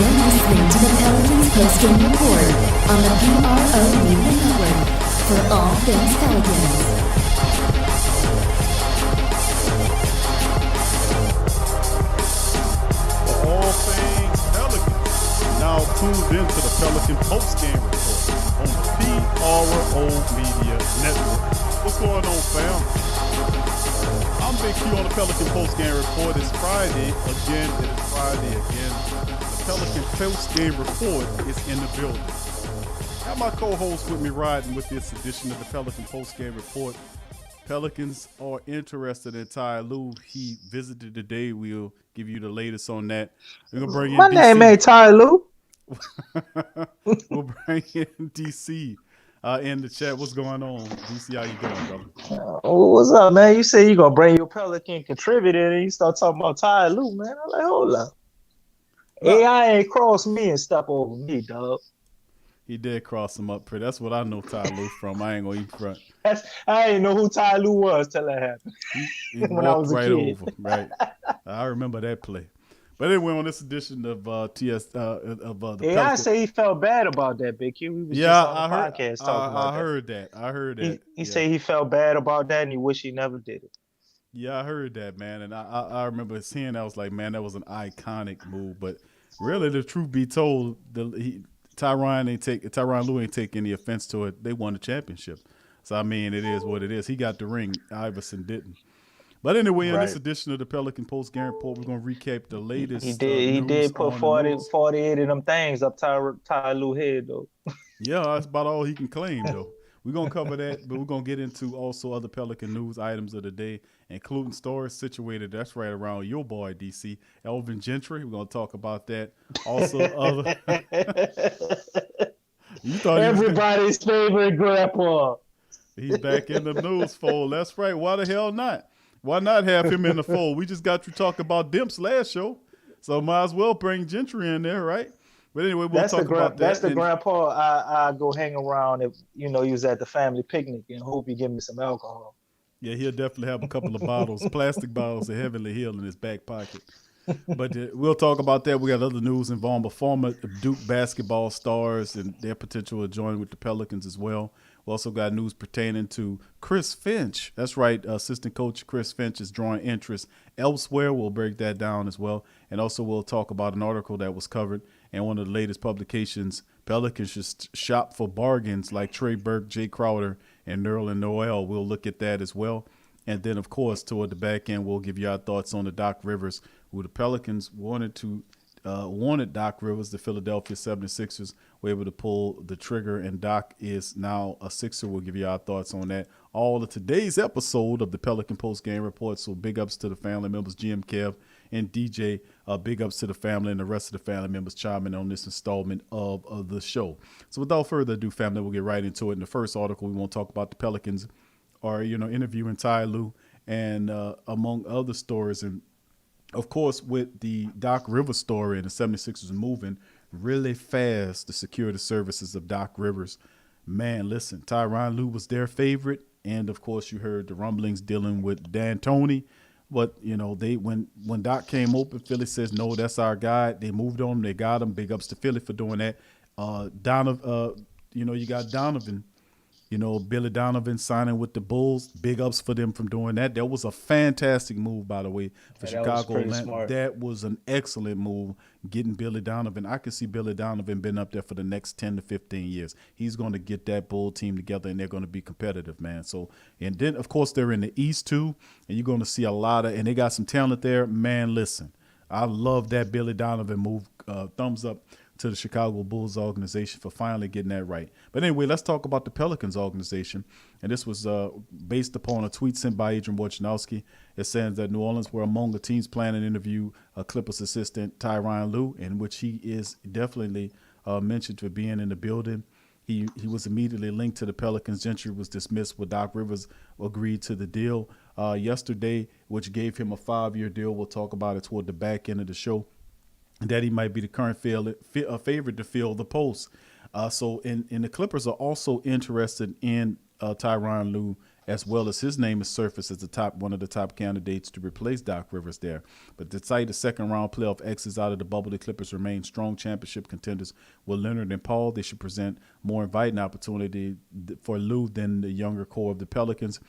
listening to the Pelicans postgame report on the PRO Media Network for all things Pelicans. For all things Pelicans, now tuned into the Pelican postgame report on the PRO Media Network. What's going on, fam? I'm Big Q on the Pelican postgame report. It's Friday again. It is Friday again. The Pelican postgame report is in the building. Got my co-host with me riding with this edition of the Pelican postgame report. Pelicans are interested in Ty Lue. He visited today. We'll give you the latest on that. We're gonna bring in My DC. name ain't Ty Lue. We'll bring in DC in the chat. What's going on, DC? How you doing, brother? What's up, man? You say you gonna bring your Pelican contributor and you start talking about Ty Lue, man. I'm like, hold up. AI ain't cross me and step over me, dog. He did cross him up pretty. That's what I know Ty Lue from. I ain't gonna eat front. I didn't know who Ty Lue was till that happened. He When I walked was a right kid. over. Right. I remember that play. But anyway, on this edition of the AI Pelican. say he felt bad about that, Big Q. We was Yeah, just on the I heard. podcast talking about I heard that. I heard that. that. He said he felt bad about that and he wished he never did it. Yeah, I heard that, man, and I remember seeing that. I was like, man, that was an iconic move. But really, the truth be told, Tyronn Lue ain't take any offense to it. They won the championship, so I mean, it is what it is. He got the ring. Iverson didn't. But anyway, in this edition of the Pelican Post Game Report, we're gonna recap the latest. He did put 48 of them things up Ty Lue head though. Yeah, that's about all he can claim, though. We're going to cover that, but we're going to get into also other Pelican news items of the day, including stories situated, that's right around your boy, DC, Elvin Gentry. We're going to talk about that. Also, other. You thought everybody's favorite grandpa. He's back in the news fold. That's right. Why the hell not? Why not have him in the fold? We just got you talking about Dimps last show, so might as well bring Gentry in there, right? But anyway, we'll talk about that. That's the grandpa I go hang around if he was at the family picnic and hope he give me some alcohol. Yeah, he'll definitely have a couple of bottles, plastic bottles of Heavenly Hill in his back pocket. But we'll talk about that. We got other news involving former Duke basketball stars and their potential to join with the Pelicans as well. We also got news pertaining to Chris Finch. That's right, assistant coach Chris Finch is drawing interest elsewhere. We'll break that down as well. And also we'll talk about an article that was covered in one of the latest publications. Pelicans should shop for bargains like Trey Burke, Jay Crowder, and Nerlens Noel. We'll look at that as well. And then, of course, toward the back end, we'll give you our thoughts on the Doc Rivers, who the Pelicans wanted Doc Rivers. The Philadelphia 76ers were able to pull the trigger, and Doc is now a Sixer. We'll give you our thoughts on that. All of today's episode of the Pelican Post Game Report. So big ups to the family members, GM Kev and DJ. Big ups to the family and the rest of the family members chiming on this installment of the show. So without further ado, family, we'll get right into it. In the first article, we want to talk about the Pelicans interviewing Ty Lue and among other stories. And of course, with the Doc Rivers story and the 76ers moving really fast to secure the services of Doc Rivers. Man, listen, Tyronn Lue was their favorite. And of course, you heard the rumblings dealing with D'Antoni. But, when Doc came open, Philly says, no, that's our guy. They moved on him. They got him. Big ups to Philly for doing that. You got Donovan. Billy Donovan signing with the Bulls. Big ups for them from doing that. That was a fantastic move, by the way, for Chicago. That was an excellent move, getting Billy Donovan. I could see Billy Donovan being up there for the next 10 to 15 years. He's going to get that Bull team together, and they're going to be competitive, man. So, and then, of course, they're in the East, too, and you're going to see a lot of – and they got some talent there. Man, listen, I love that Billy Donovan move. Thumbs up to the Chicago Bulls organization for finally getting that right. But anyway, let's talk about the Pelicans organization. And this was based upon a tweet sent by Adrian Wojnarowski. It says that New Orleans were among the teams planning to interview Clippers assistant Tyronn Lue, in which he is definitely mentioned for being in the building. He was immediately linked to the Pelicans. Gentry was dismissed when Doc Rivers agreed to the deal yesterday, which gave him a 5-year deal. We'll talk about it toward the back end of the show. That he might be the current favorite to fill the post. So the Clippers are also interested in Tyronn Lue as well as his name is surfaced as one of the top candidates to replace Doc Rivers there. But despite the second round playoff exits out of the bubble, the Clippers remain strong championship contenders. With Leonard and Paul, they should present more inviting opportunity for Lou than the younger core of the Pelicans.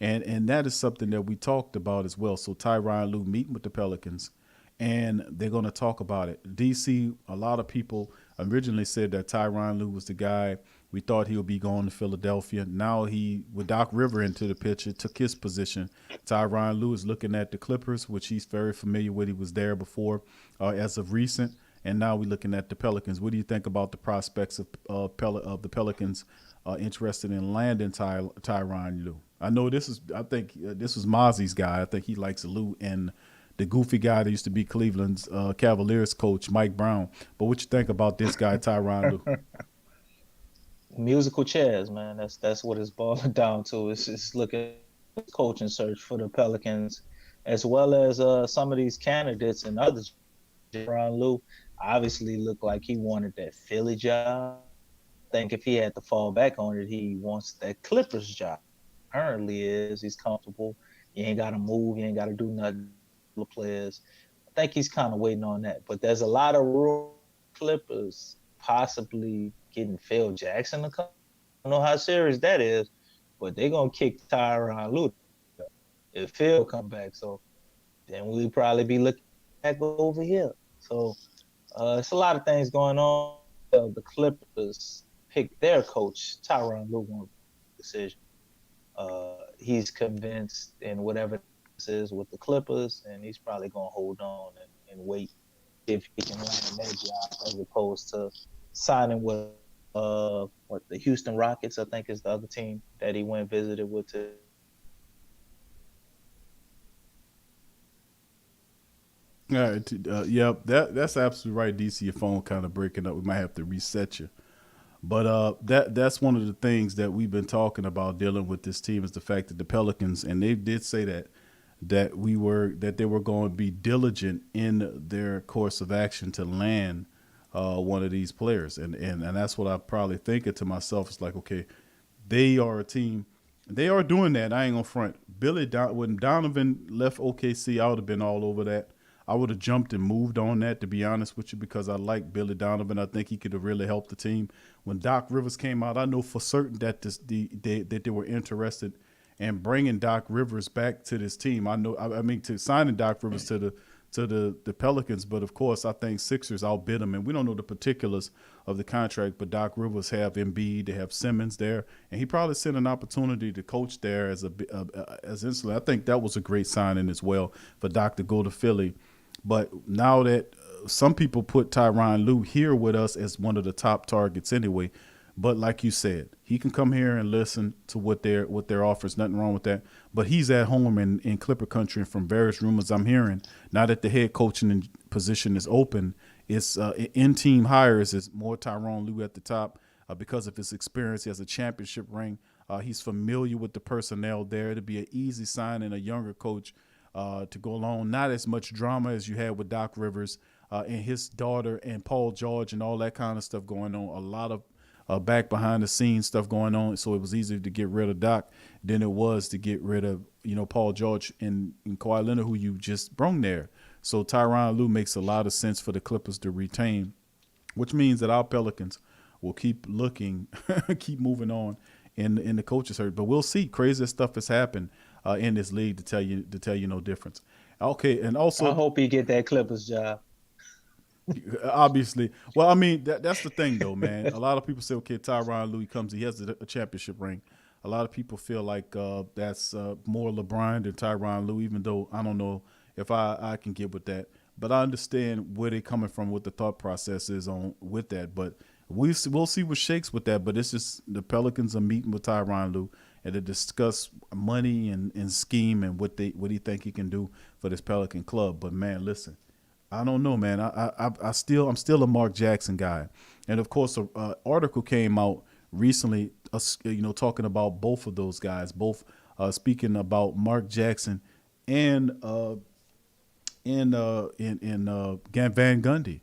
And that is something that we talked about as well. So Tyronn Lue meeting with the Pelicans, and they're going to talk about it. DC, a lot of people originally said that Tyronn Lue was the guy. We thought he would be going to Philadelphia. Now with Doc River into the picture, took his position. Tyronn Lue is looking at the Clippers, which he's very familiar with. He was there before as of recent. And now we're looking at the Pelicans. What do you think about the prospects of the Pelicans interested in landing Tyronn Lue? I know I think this was Mozzie's guy. I think he likes Lue and the goofy guy that used to be Cleveland's Cavaliers coach, Mike Brown. But what you think about this guy, Tyronn Lue? Musical chairs, man. That's what it's boiling down to. It's just looking at the coaching search for the Pelicans, as well as some of these candidates and others. Tyronn Lue obviously looked like he wanted that Philly job. I think if he had to fall back on it, he wants that Clippers job. Currently he's comfortable. You ain't got to move. You ain't got to do nothing. The players. I think he's kind of waiting on that. But there's a lot of real Clippers possibly getting Phil Jackson to come. I don't know how serious that is, but they're going to kick Tyronn Lue if Phil come back. So then we'll probably be looking back over here. So it's a lot of things going on. The Clippers picked their coach, Tyronn Lue, on the decision. He's convinced in whatever this is with the Clippers, and he's probably going to hold on and wait if he can land that job as opposed to signing with the Houston Rockets, I think is the other team that he went visited with. All right, yep, that's absolutely right. DC, your phone kind of breaking up. We might have to reset you. But that's one of the things that we've been talking about dealing with this team is the fact that the Pelicans, and they did say that they were going to be diligent in their course of action to land one of these players, and that's what I probably thinking to myself. It's like, okay, they are a team. They are doing that. I ain't gonna front. When Donovan left OKC, I would have been all over that. I would have jumped and moved on that, to be honest with you, because I like Billy Donovan. I think he could have really helped the team. When Doc Rivers came out, I know for certain that that they were interested in bringing Doc Rivers back to this team. To signing Doc Rivers to the Pelicans, but of course I think Sixers outbid them, and we don't know the particulars of the contract. But Doc Rivers have Embiid, they have Simmons there, and he probably sent an opportunity to coach there as insular. I think that was a great signing as well for Doc to go to Philly. But now that some people put Tyronn Lue here with us as one of the top targets anyway, but like you said, he can come here and listen to what their offers. Nothing wrong with that. But he's at home in Clipper country, and from various rumors I'm hearing, now that the head coaching position is open, it's in-team hires is more Tyronn Lue at the top because of his experience. He has a championship ring. He's familiar with the personnel there. It'd be an easy sign and a younger coach to go along. Not as much drama as you had with Doc Rivers and his daughter and Paul George and all that kind of stuff going on. A lot of back behind the scenes stuff going on. So it was easier to get rid of Doc than it was to get rid of, Paul George and Kawhi Leonard, who you just brung there. So Tyronn Lue makes a lot of sense for the Clippers to retain, which means that our Pelicans will keep looking, keep moving on in the coaches search. But we'll see. Crazy stuff has happened in this league to tell you no difference. Okay, and also I hope he get that Clippers job. Obviously. Well, I mean, that's the thing, though, man. A lot of people say, okay, Tyronn Lue comes, he has a championship ring. A lot of people feel like that's more LeBron than Tyronn Lue, even though I don't know if I can get with that. But I understand where they're coming from, what the thought process is on with that. But we'll see what shakes with that. But it's just the Pelicans are meeting with Tyronn Lue and to discuss money and scheme and what he think he can do for this Pelican club. But, man, listen. I don't know, man. I'm still a Mark Jackson guy, and of course, an article came out recently, talking about both of those guys, both speaking about Mark Jackson and Van Gundy.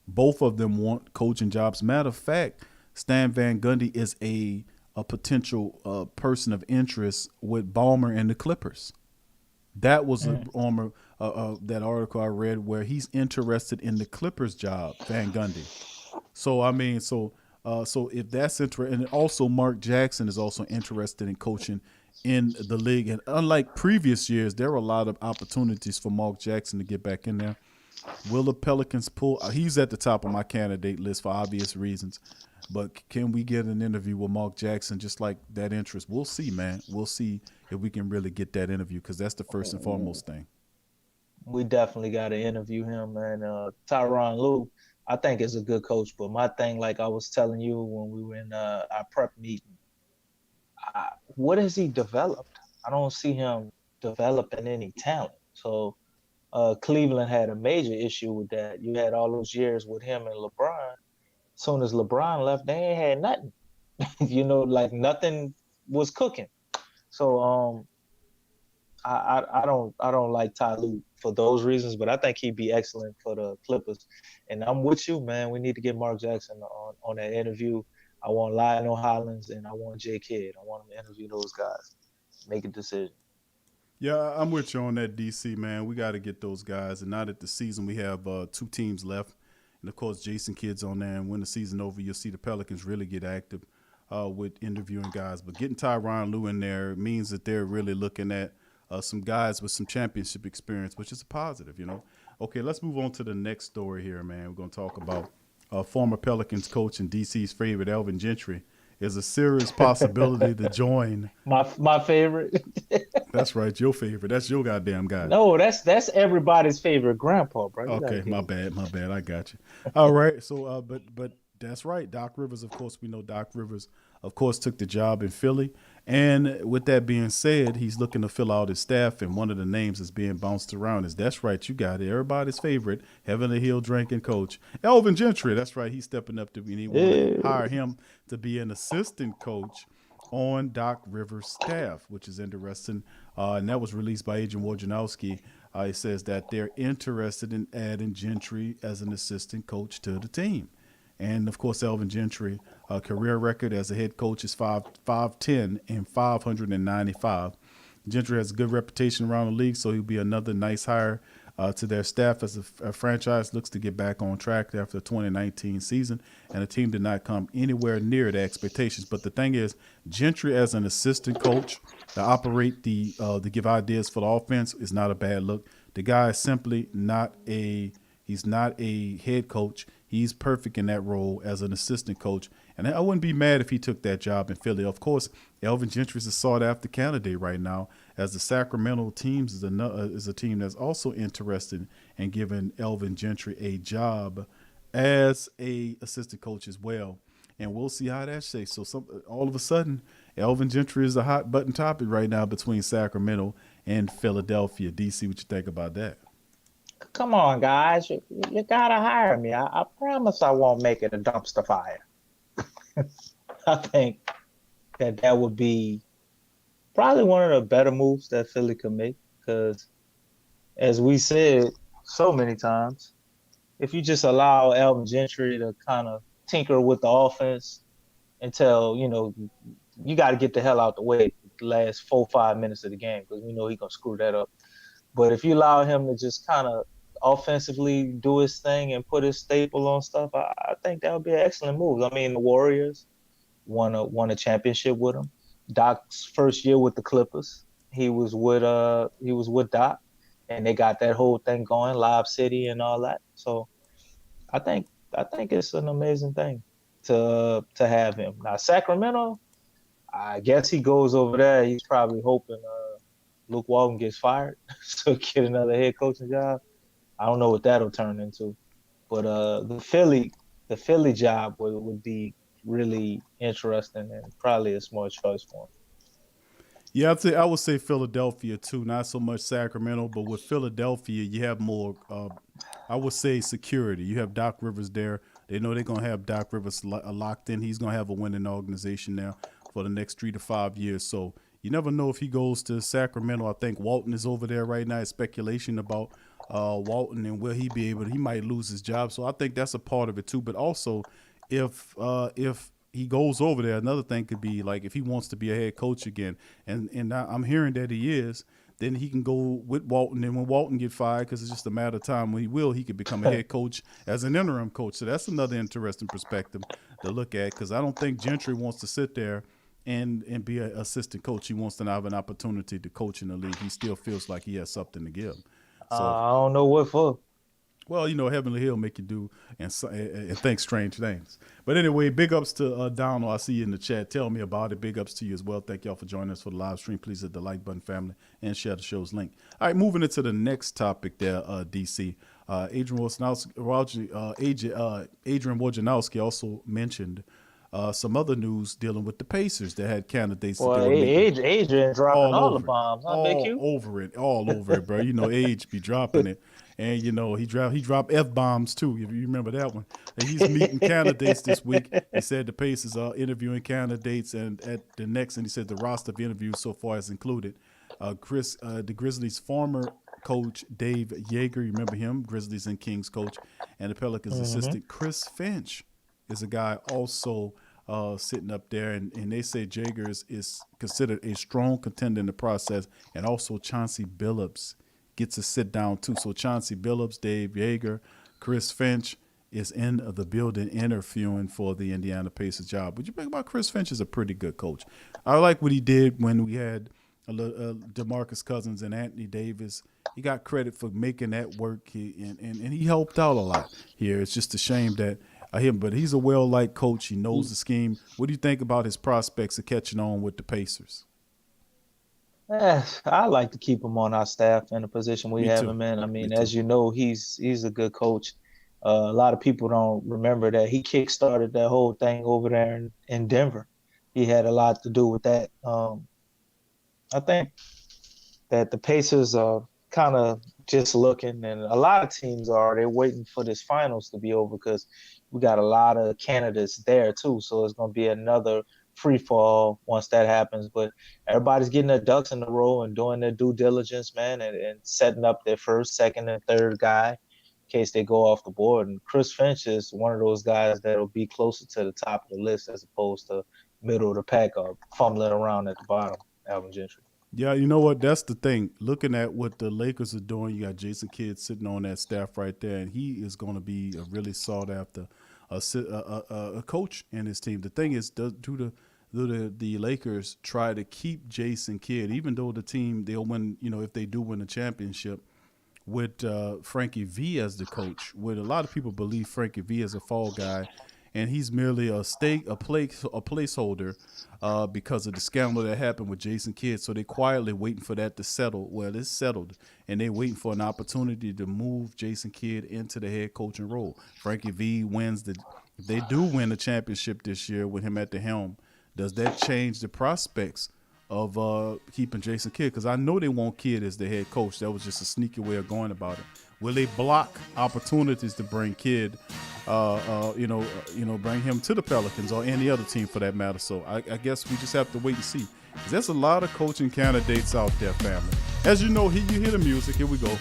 Both of them want coaching jobs. Matter of fact, Stan Van Gundy is a a potential person of interest with Ballmer and the Clippers. That was that article I read where he's interested in the Clippers job, Van Gundy. So I mean, so if that's interesting, and also Mark Jackson is also interested in coaching in the league. And unlike previous years, there were a lot of opportunities for Mark Jackson to get back in there. Will the Pelicans pull? He's at the top of my candidate list for obvious reasons. But can we get an interview with Mark Jackson just like that interest? We'll see, man. We'll see if we can really get that interview because that's the first and foremost thing. We definitely got to interview him, man. Tyronn Lue, I think is a good coach, but my thing, like I was telling you when we were in our prep meeting, what has he developed? I don't see him developing any talent. So Cleveland had a major issue with that. You had all those years with him and LeBron. As soon as LeBron left, they ain't had nothing. Like nothing was cooking. So I don't like Ty Lue for those reasons, but I think he'd be excellent for the Clippers. And I'm with you, man. We need to get Mark Jackson on that interview. I want Lionel Hollins and I want Jay Kidd. I want him to interview those guys, make a decision. Yeah, I'm with you on that, DC, man. We got to get those guys. And now that the season, we have two teams left. And, of course, Jason Kidd's on there. And when the season over, you'll see the Pelicans really get active with interviewing guys. But getting Tyronn Lue in there means that they're really looking at some guys with some championship experience, which is a positive, Okay, let's move on to the next story here, man. We're going to talk about former Pelicans coach and DC's favorite, Alvin Gentry, is a serious possibility to join. My favorite. That's right, your favorite. That's your goddamn guy. No, that's everybody's favorite grandpa, bro. Okay, my bad. I got you. All right, so but that's right. Doc Rivers, of course, we know Doc Rivers, of course, took the job in Philly. And with that being said, he's looking to fill out his staff, and one of the names that's being bounced around is, that's right, you got it, everybody's favorite, Heavenly Hill drinking coach, Alvin Gentry. That's right, he's stepping up to be, and want to hire him to be an assistant coach on Doc Rivers' staff, which is interesting. And that was released by Adrian Wojnarowski. It says that they're interested in adding Gentry as an assistant coach to the team. And, of course, Alvin Gentry, career record as a head coach is 5'10" and 595. Gentry has a good reputation around the league, so he'll be another nice hire to their staff as a franchise looks to get back on track after the 2019 season. And the team did not come anywhere near the expectations. But the thing is, Gentry as an assistant coach to operate to give ideas for the offense is not a bad look. The guy is simply he's not a head coach. He's perfect in that role as an assistant coach. And I wouldn't be mad if he took that job in Philly. Of course, Alvin Gentry is a sought-after candidate right now, as the Sacramento teams is a team that's also interested in giving Alvin Gentry a job as a assistant coach as well. And we'll see how that shakes. So all of a sudden, Alvin Gentry is a hot-button topic right now between Sacramento and Philadelphia. DC, what you think about that? Come on, guys. You gotta hire me. I promise I won't make it a dumpster fire. I think that would be probably one of the better moves that Philly could make, because as we said so many times, if you just allow Alvin Gentry to kind of tinker with the offense until, you got to get the hell out the way the last 4-5 minutes of the game, because we know he's going to screw that up. But if you allow him to just kind of offensively do his thing and put his staple on stuff, I think that would be an excellent move. I mean, the Warriors won a championship with him. Doc's first year with the Clippers, he was with Doc, and they got that whole thing going, Live City and all that. So I think it's an amazing thing to have him. Now Sacramento, I guess he goes over there. He's probably hoping Luke Walton gets fired so get another head coaching job. I don't know what that'll turn into, but the Philly job would be really interesting and probably a smart choice for him. Yeah, I would say Philadelphia too. Not so much Sacramento, but with Philadelphia, you have more. I would say security. You have Doc Rivers there. They know they're gonna have Doc Rivers locked in. He's gonna have a winning organization now for the next 3 to 5 years. So you never know if he goes to Sacramento. I think Walton is over there right now. It's speculation about Walton and will he be able to, he might lose his job. So I think that's a part of it too. But also if he goes over there, another thing could be like if he wants to be a head coach again, and I'm hearing that he is, then he can go with Walton. And when Walton get fired, because it's just a matter of time when he could become a head coach as an interim coach. So that's another interesting perspective to look at, because I don't think Gentry wants to sit there and be an assistant coach. He wants to have an opportunity to coach in the league. He still feels like he has something to give. So I don't know what for. well, Heavenly Hill make you do and think strange things. But anyway, big ups to Donald. I see you in the chat. Tell me about it. Big ups to you as well. Thank y'all for joining us for the live stream. Please hit the like button, family, and share the show's link. All right, moving into the next topic there, DC. Adrian Wojnarowski also mentioned some other news dealing with the Pacers that had candidates. Well, Adrian dropping all the bombs. All over it, bro. Age be dropping it. And, he dropped F-bombs, too, if you remember that one. And he's meeting candidates this week. He said the Pacers are interviewing candidates, and at the next, and he said the roster of interviews so far has included the Grizzlies' former coach, Dave Yeager. You remember him, Grizzlies and Kings coach, and the Pelicans assistant, Chris Finch, is a guy also sitting up there. And they say Yeager is considered a strong contender in the process, and also Chauncey Billups gets a sit down too. So Chauncey Billups, Dave Yeager, Chris Finch is in the building interviewing for the Indiana Pacers job. What you think about Chris Finch? Is a pretty good coach. I like what he did when we had DeMarcus Cousins and Anthony Davis. He got credit for making that work, and he helped out a lot here. It's just a shame that but he's a well-liked coach. He knows the scheme. What do you think about his prospects of catching on with the Pacers? I like to keep him on our staff in the position we have him in. I mean, as you know, he's a good coach. A lot of people don't remember that he kick-started that whole thing over there in Denver. He had a lot to do with that. I think that the Pacers are kind of just looking, and a lot of teams they're waiting for this finals to be over, because we got a lot of candidates there too. So it's going to be another free fall once that happens. But everybody's getting their ducks in a row and doing their due diligence, man, and setting up their first, second, and third guy in case they go off the board. And Chris Finch is one of those guys that will be closer to the top of the list as opposed to middle of the pack or fumbling around at the bottom, Alvin Gentry. Yeah, you know what? That's the thing. Looking at what the Lakers are doing, you got Jason Kidd sitting on that staff right there, and he is going to be a really sought after a coach in his team. The thing is, do the Lakers try to keep Jason Kidd, even though the team, they'll win, if they do win the championship, with Frankie V as the coach, where a lot of people believe Frankie V is a fall guy, and he's merely a placeholder because of the scandal that happened with Jason Kidd. So they're quietly waiting for that to settle. Well, it's settled, and they're waiting for an opportunity to move Jason Kidd into the head coaching role. Frankie V if they do win the championship this year with him at the helm, does that change the prospects of keeping Jason Kidd? Because I know they want Kidd as the head coach. That was just a sneaky way of going about it. Will they block opportunities to bring Kidd, bring him to the Pelicans or any other team for that matter? So I guess we just have to wait and see. There's a lot of coaching candidates out there, family. As you know, you hear the music. Here we go.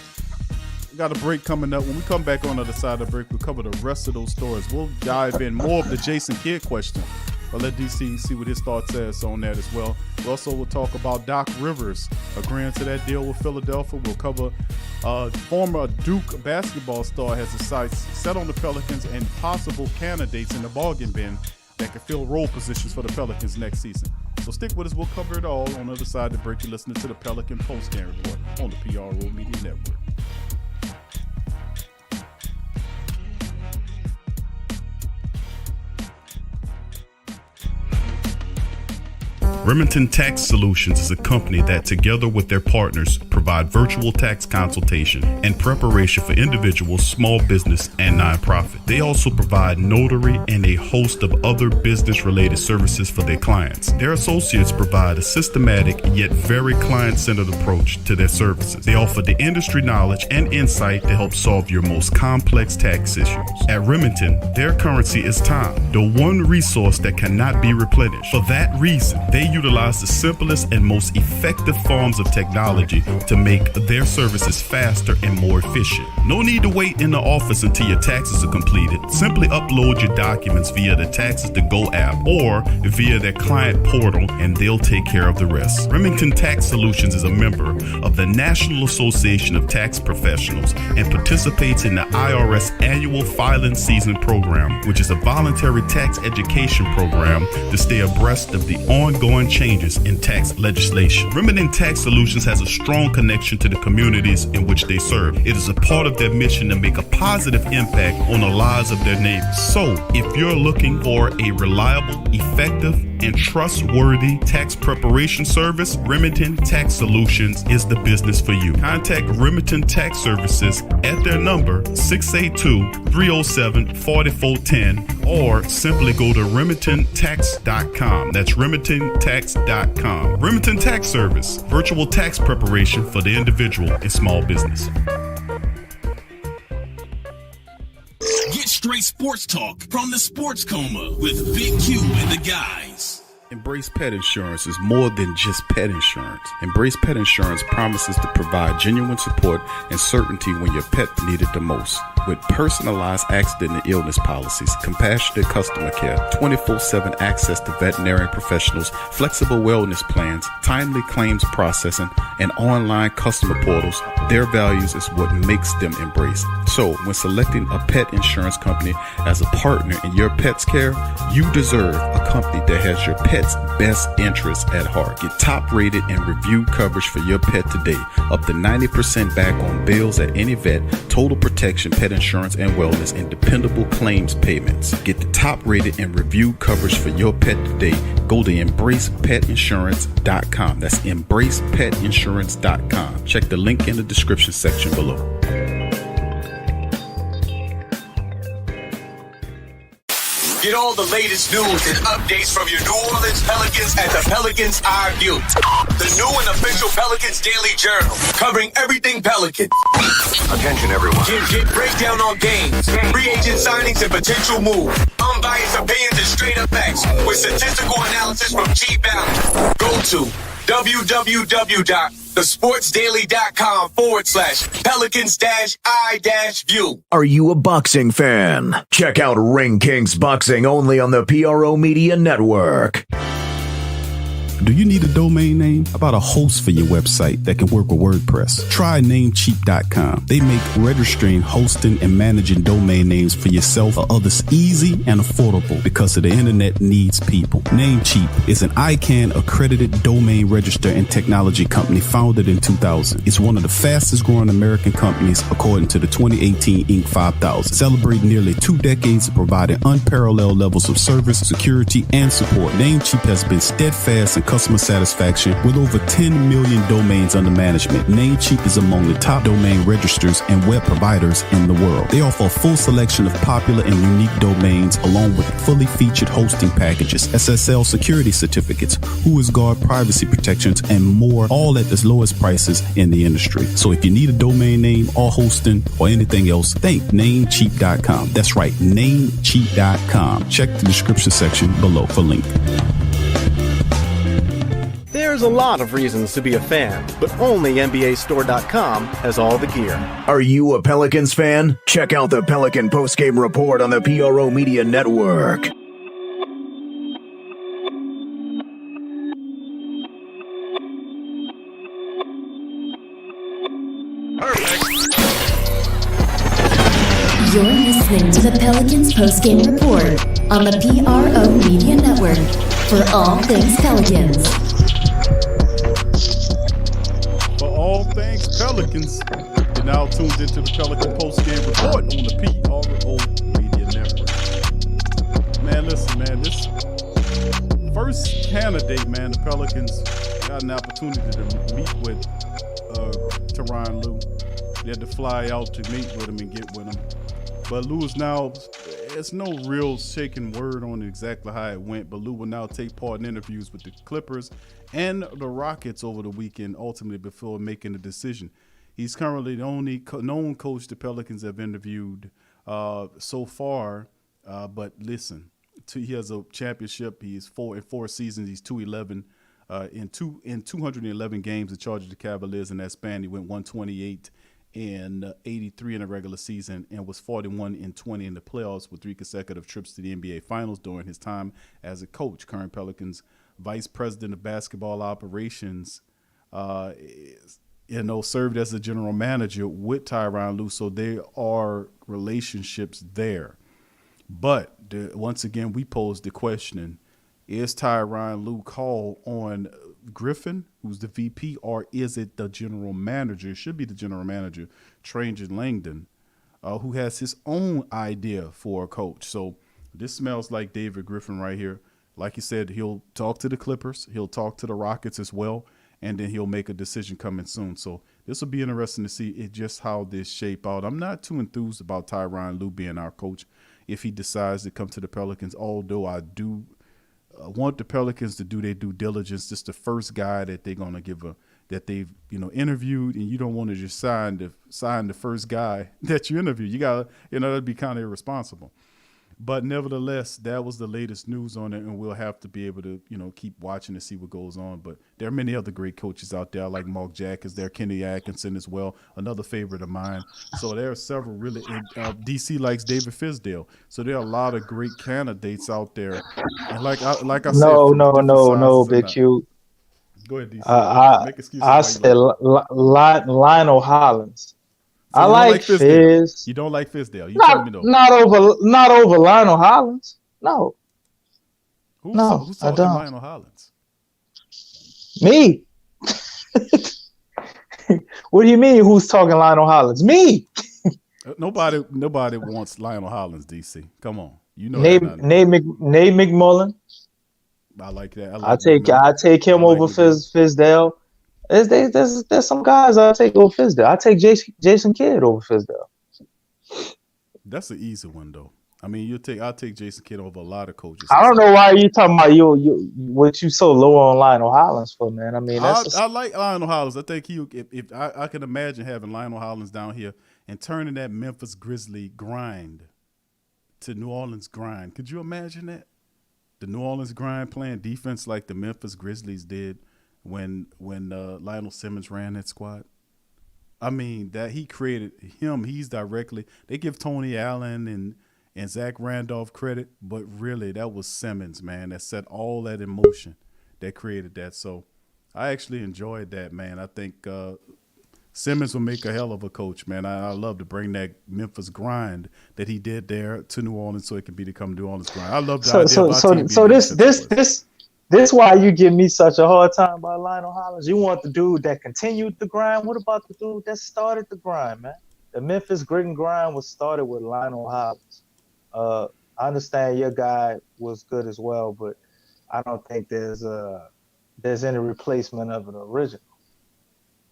We got a break coming up. When we come back on the other side of the break, we'll cover the rest of those stories. We'll dive in more of the Jason Kidd question. But let DC see what his thoughts is on that as well. We also will talk about Doc Rivers agreeing to that deal with Philadelphia. We'll cover former Duke basketball star has his sights set on the Pelicans and possible candidates in the bargain bin that could fill role positions for the Pelicans next season. So stick with us. We'll cover it all on the other side of the break. You're listening to the Pelican Post-Game Report on the PRO Media Network. Remington Tax Solutions is a company that, together with their partners, provide virtual tax consultation and preparation for individuals, small business, and nonprofit. They also provide notary and a host of other business-related services for their clients. Their associates provide a systematic yet very client-centered approach to their services. They offer the industry knowledge and insight to help solve your most complex tax issues. At Remington, their currency is time, the one resource that cannot be replenished. For that reason, they utilize the simplest and most effective forms of technology to make their services faster and more efficient. No need to wait in the office until your taxes are completed. Simply upload your documents via the Taxes to Go app or via their client portal, and they'll take care of the rest. Remington Tax Solutions is a member of the National Association of Tax Professionals and participates in the IRS Annual Filing Season Program, which is a voluntary tax education program to stay abreast of the ongoing changes in tax legislation. Remington Tax Solutions has a strong connection to the communities in which they serve. It is a part of their mission to make a positive impact on the lives of their neighbors. So, if you're looking for a reliable, effective, and trustworthy tax preparation service, Remington Tax Solutions is the business for you. Contact Remington Tax Services at their number 682-307-4410 or simply go to remingtontax.com. That's remingtontax.com. Remington Tax Service, virtual tax preparation for the individual and small business. Get straight sports talk from the Sports Coma with Big Q and the guys. Embrace Pet Insurance is more than just pet insurance. Embrace Pet Insurance promises to provide genuine support and certainty when your pet need it the most. With personalized accident and illness policies, compassionate customer care, 24/7 access to veterinary professionals, flexible wellness plans, timely claims processing, and online customer portals, their values is what makes them Embrace. So, when selecting a pet insurance company as a partner in your pet's care, you deserve a company that has your pet's best interests at heart. Get top-rated and reviewed coverage for your pet today. Up to 90% back on bills at any vet, total protection, pet insurance and wellness, and dependable claims payments. Get the top-rated and reviewed coverage for your pet today. Go to embracepetinsurance.com. That's embracepetinsurance.com. Check the link in the description section below. Get all the latest news and updates from your New Orleans Pelicans at the Pelicans Eye View, the new and official Pelicans Daily Journal, covering everything Pelicans. Attention, everyone. Get breakdown on games, free agent signings and potential moves, unbiased opinions and straight up facts with statistical analysis from G Balance. Go to www.thesportsdaily.com/Pelicans-I-View. Are you a boxing fan? Check out Ring Kings Boxing only on the PRO Media Network. Do you need a domain name? How about a host for your website that can work with WordPress? Try Namecheap.com. They make registering, hosting, and managing domain names for yourself or others easy and affordable because the internet needs people. Namecheap is an ICANN accredited domain register and technology company founded in 2000. It's one of the fastest growing American companies according to the 2018 Inc. 5000, celebrating nearly 2 decades of providing unparalleled levels of service, security, and support. Namecheap has been steadfast in customer satisfaction with over 10 million domains under management. Namecheap is among the top domain registers and web providers in the world. They offer a full selection of popular and unique domains along with fully featured hosting packages, SSL security certificates, WhoisGuard privacy protections, and more, all at the lowest prices in the industry. So if you need a domain name or hosting or anything else, think Namecheap.com. That's right, Namecheap.com. Check the description section below for link. There's a lot of reasons to be a fan, but only NBAstore.com has all the gear. Are you a Pelicans fan? Check out the Pelican postgame report on the PRO Media Network. You're listening to the Pelicans postgame report on the PRO Media Network for all things Pelicans. For all things Pelicans, you're now tuned into the Pelican postgame report on the PRO Media Network. Man, listen, man, this first candidate, man, the Pelicans got an opportunity to meet with Tyronn Lue. They had to fly out to meet with him and get with him. But Lue is now, there's no real shaking word on exactly how it went, but Lue will now take part in interviews with the Clippers and the Rockets over the weekend, ultimately before making a decision. He's currently the only known coach the Pelicans have interviewed so far. But listen, he has a championship. He's 4 seasons. He's 2-11 in 211 games in charge of the Cavaliers in that span. He went 128 and 83 in the regular season, and was 41 and 20 in the playoffs with 3 consecutive trips to the NBA Finals during his time as a coach. Current Pelicans vice president of basketball operations, served as a general manager with Tyronn Lue, so there are relationships there. But once again, we pose the question: is Tyronn Lue called on Griffin, who's the VP, or is it the general manager? It should be the general manager, Trajan Langdon, who has his own idea for a coach. So this smells like David Griffin right here. Like you said, he'll talk to the Clippers, he'll talk to the Rockets as well, and then he'll make a decision coming soon. So this will be interesting to see just how this shape out. I'm not too enthused about Tyronn Lue being our coach if he decides to come to the Pelicans, although I do want the Pelicans to do their due diligence. This is the first guy that they're going to that they've interviewed, and you don't want to just sign the first guy that you interview. You got that'd be kind of irresponsible. But nevertheless, that was the latest news on it, and we'll have to be able to keep watching to see what goes on. But there are many other great coaches out there. I like Mark Jack is there, Kenny Atkinson as well, another favorite of mine. So there are several really. DC likes David Fisdale. So there are a lot of great candidates out there. And like I said, no, Big Q. Go ahead, DC. Make excuses. I said Lionel Hollins. So I like Fizz. You don't like Fizdale. You tell me though. Not over Lionel Hollins. No. Who's talking Lionel Hollins? Me. What do you mean? Who's talking Lionel Hollins? Me. Nobody wants Lionel Hollins. DC, come on. Nate McMullen. I like that. I take him over Fizdale. There's some guys I take over Fizdale. I take Jason Kidd over Fizdale. That's an easy one though. I mean, I'll take Jason Kidd over a lot of coaches. I don't know why you talking about what you so low on Lionel Hollins for, man. I mean, I like Lionel Hollins. I think if I can imagine having Lionel Hollins down here and turning that Memphis Grizzly grind to New Orleans grind. Could you imagine that? The New Orleans grind playing defense like the Memphis Grizzlies did when Lionel Simmons ran that squad. I mean, that he created him. They give Tony Allen and Zach Randolph credit, but really that was Simmons, man, that set all that in motion that created that. So I actually enjoyed that, man. I think Simmons will make a hell of a coach, man. I love to bring that Memphis grind that he did there to New Orleans so it can become New Orleans grind. I love the idea. So this why you give me such a hard time about Lionel Hollins. You want the dude that continued the grind. What about the dude that started the grind, man? The Memphis grit and grind was started with Lionel Hollins. I understand your guy was good as well, but I don't think there's any replacement of an original.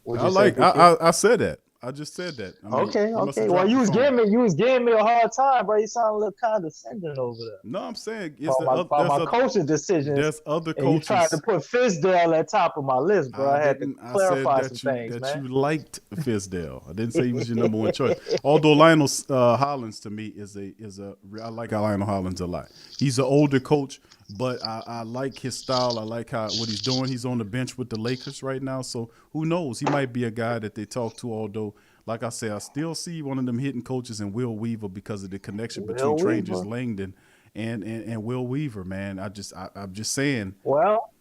I said that. I just said that. I mean, okay. Well, you was giving me a hard time, bro. You sound a little condescending over there. No, I'm saying it's my coaching decisions. There's other coaches. You tried to put Fizdale at top of my list, bro. I had to clarify some things, man. You liked Fizdale. I didn't say he was your number one choice. Although Lionel Hollins to me I like Lionel Hollins a lot. He's an older coach, but I like his style. I like what he's doing. He's on the bench with the Lakers right now, so who knows? He might be a guy that they talk to, although, like I say, I still see one of them hitting coaches in Will Weaver because of the connection between Trajan Langdon and Will Weaver, man. I'm just saying. Well,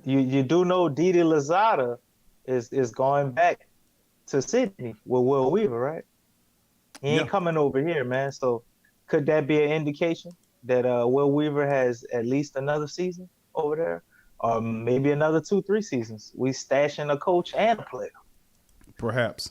you do know Didi Louzada is going back to Sydney with Will Weaver, right? He ain't coming over here, man. So could that be an indication that Will Weaver has at least another season over there, or maybe another 2-3 seasons? We stashing a coach and a player. Perhaps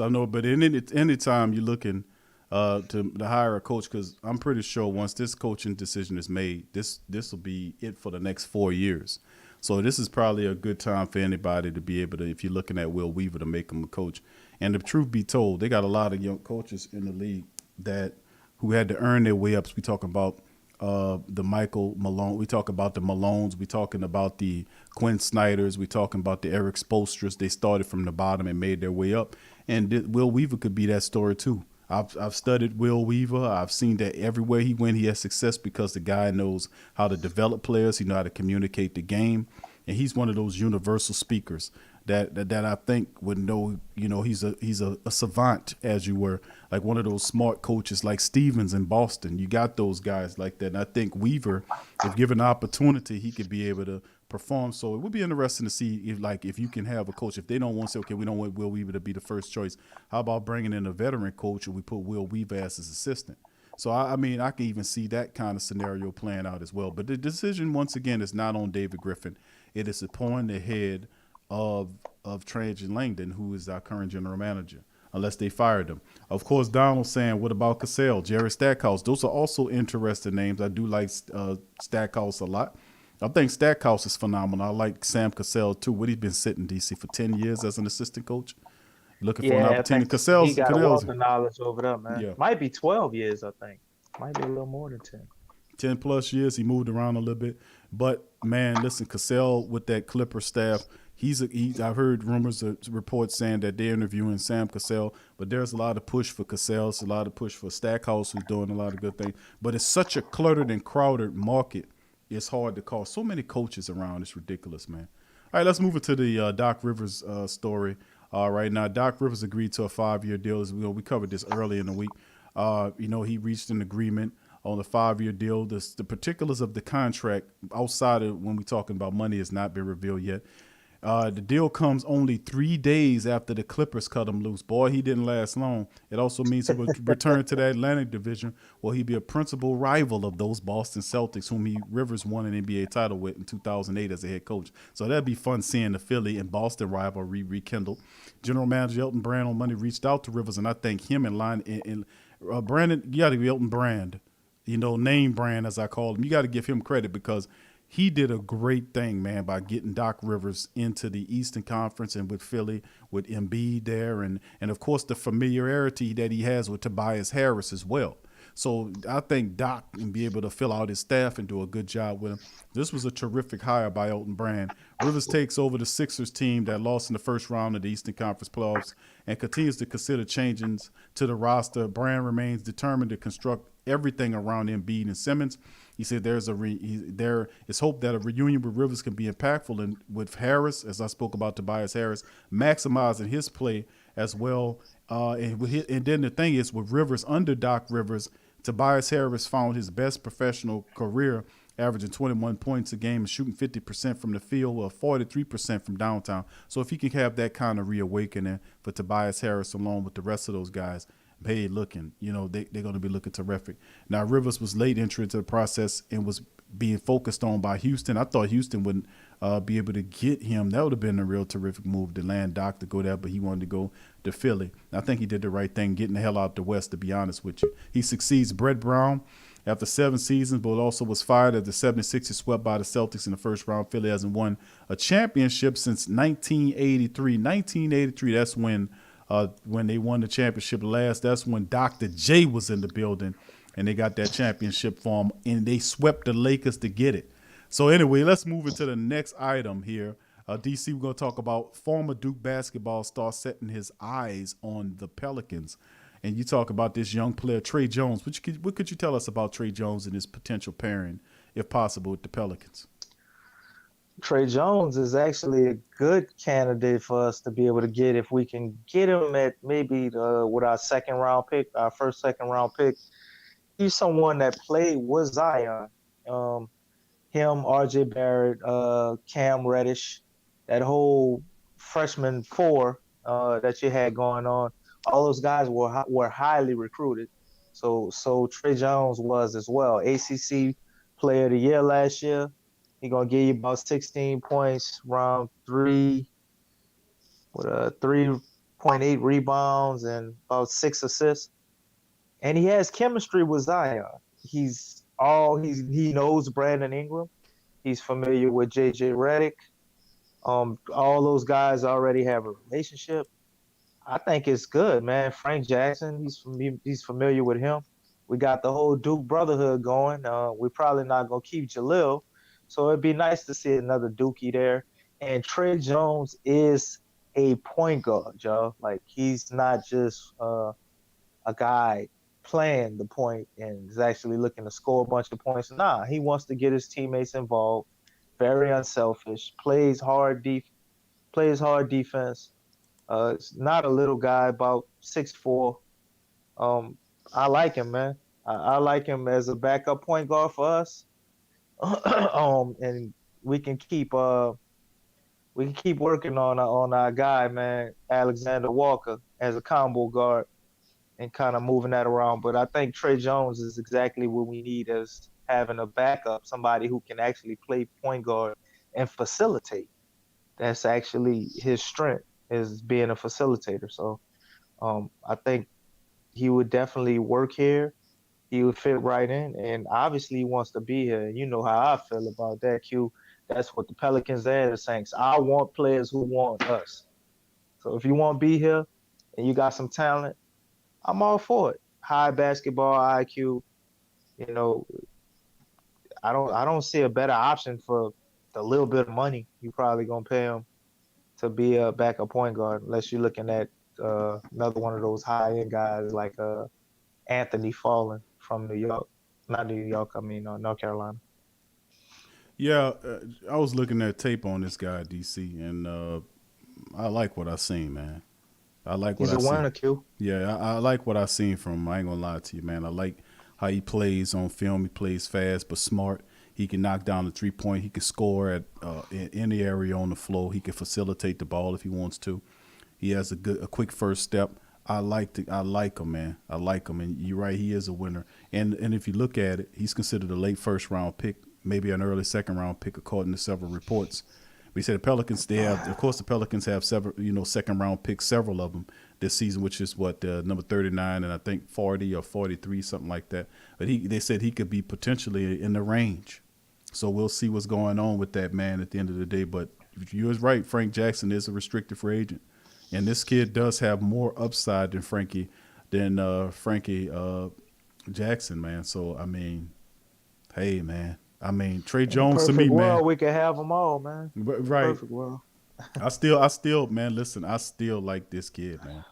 I know, but any time you're looking to hire a coach, because I'm pretty sure once this coaching decision is made, this will be it for the next 4 years. So this is probably a good time for anybody to be able to, if you're looking at Will Weaver, to make him a coach. And the truth be told, they got a lot of young coaches in the league who had to earn their way ups. We talking about the Michael Malone. We talk about the Malones. We talking about the Quinn Snyders. We talking about the Eric Spoelstras. They started from the bottom and made their way up. And Will Weaver could be that story too. I've studied Will Weaver. I've seen that everywhere he went, he has success because the guy knows how to develop players. He knows how to communicate the game. And he's one of those universal speakers that I think would know. He's a savant, as you were, like one of those smart coaches like Stevens in Boston. You got those guys like that, and I think Weaver, if given the opportunity, he could be able to perform. So it would be interesting to see if you can have a coach. If they don't want to say, okay, we don't want Will Weaver to be the first choice, how about bringing in a veteran coach and we put Will Weaver as his assistant? So, I mean, I can even see that kind of scenario playing out as well. But the decision, once again, is not on David Griffin. It is upon the head of Trajan Langdon, who is our current general manager, unless they fired him. Of course, Donald saying, what about Cassell, Jerry Stackhouse? Those are also interesting names. I do like Stackhouse a lot. I think Stackhouse is phenomenal. I like Sam Cassell, too. What, he's been sitting in D.C. for 10 years as an assistant coach? Looking for an opportunity. He got a wealth of knowledge over there, man. Yeah. Might be 12 years, I think. Might be a little more than 10. 10 plus years. He moved around a little bit. But, man, listen, Cassell with that Clipper staff, I've heard rumors, reports saying that they're interviewing Sam Cassell, but there's a lot of push for Cassell. It's a lot of push for Stackhouse, who's doing a lot of good things. But it's such a cluttered and crowded market, it's hard to call. So many coaches around. It's ridiculous, man. All right, let's move into the Doc Rivers story. Right now, Doc Rivers agreed to a 5-year deal. As we covered this early in the week. He reached an agreement on the 5-year deal. The particulars of the contract, outside of when we're talking about money, has not been revealed yet. The deal comes only 3 days after the Clippers cut him loose. Boy, he didn't last long. It also means he will return to the Atlantic Division, where he'd be a principal rival of those Boston Celtics, whom Rivers won an NBA title with in 2008 as a head coach. So that'd be fun seeing the Philly and Boston rivalry rekindled. General Manager Elton Brand on Monday reached out to Rivers, and I think him and Brandon, you got to be Elton Brand, name brand as I call him. You got to give him credit because he did a great thing, man, by getting Doc Rivers into the Eastern Conference and with Philly, with Embiid there, and of course the familiarity that he has with Tobias Harris as well. So I think Doc can be able to fill out his staff and do a good job with him. This was a terrific hire by Elton Brand. Rivers takes over the Sixers team that lost in the first round of the Eastern Conference playoffs and continues to consider changes to the roster. Brand remains determined to construct everything around Embiid and Simmons. He said there is hope that a reunion with Rivers can be impactful, and with Harris, as I spoke about Tobias Harris, maximizing his play as well. And then the thing is, with Rivers, under Doc Rivers, Tobias Harris found his best professional career, averaging 21 points a game and shooting 50% from the field, or 43% from downtown. So if he can have that kind of reawakening for Tobias Harris along with the rest of those guys, they're going to be looking terrific. Now, Rivers was late entry into the process and was being focused on by Houston. I thought Houston wouldn't be able to get him. That would have been a real terrific move to land Doc to go there, but he wanted to go to Philly. I think he did the right thing, getting the hell out the West, to be honest with you. He succeeds Brett Brown after 7 seasons, but also was fired as the 76ers swept by the Celtics in the first round. Philly hasn't won a championship since 1983. 1983, that's when they won the championship last. That's when Dr. J was in the building, and they got that championship for him, and they swept the Lakers to get it. So anyway, let's move into the next item here. DC, we're going to talk about former Duke basketball star setting his eyes on the Pelicans. And you talk about this young player, Trey Jones. What could you tell us about Trey Jones and his potential pairing, if possible, with the Pelicans? Trey Jones is actually a good candidate for us to be able to get if we can get him at maybe with our first second round pick. He's someone that played with Zion. Him, R.J. Barrett, Cam Reddish, that whole freshman four that you had going on. All those guys were highly recruited. So Trey Jones was as well. ACC Player of the Year last year. He's going to give you about 16 points, around 3.8 rebounds, and about 6 assists. And he has chemistry with Zion. He knows Brandon Ingram. He's familiar with J.J. Redick. All those guys already have a relationship. I think it's good, man. Frank Jackson, he's familiar with him. We got the whole Duke brotherhood going. We're probably not going to keep Jalil. So it'd be nice to see another Dookie there. And Trey Jones is a point guard, y'all. Like, he's not just a guy playing the point and is actually looking to score a bunch of points. Nah, he wants to get his teammates involved. Very unselfish. Plays hard defense. plays hard defense. It's not a little guy, about 6'4". I like him, man. I like him as a backup point guard for us. And we can keep working on our guy, man, Alexander Walker, as a combo guard and kind of moving that around. But I think Trey Jones is exactly what we need, as having a backup, somebody who can actually play point guard and facilitate. That's actually his strength, is being a facilitator. So I think he would definitely work here. He would fit right in, and obviously he wants to be here. You know how I feel about that, Q. That's what the Pelicans and the Saints. I want players who want us. So if you want to be here and you got some talent, I'm all for it. High basketball IQ. You know, I don't see a better option for the little bit of money you probably gonna pay him to be a backup point guard, unless you're looking at another one of those high end guys like Anthony Fallon from New York. Not New York, I mean North Carolina. Yeah, I was looking at tape on this guy, DC, and I like what I seen, man. I like what He's I a seen. winner, Q. Yeah, I like what I seen from him. I ain't gonna lie to you, man. I like how he plays on film. He plays fast but smart. He can knock down the 3-point. He can score at in any area on the floor. He can facilitate the ball if he wants to. He has a quick first step. I like him, man. I like him, and you're right. He is a winner. And if you look at it, he's considered a late first round pick, maybe an early second round pick, according to several reports. We said the Pelicans. Of course, the Pelicans have several, second round picks, several of them this season, which is number 39 and I think 40 or 43, something like that. But they said he could be potentially in the range. So we'll see what's going on with that man at the end of the day. But you was right, Frank Jackson is a restricted free agent, and this kid does have more upside than Frankie Jackson, man. So I mean, hey, man. I mean, Trey Jones to me, man. We could have them all, man. Right. Perfect world. I still, man. Listen, I still like this kid, man.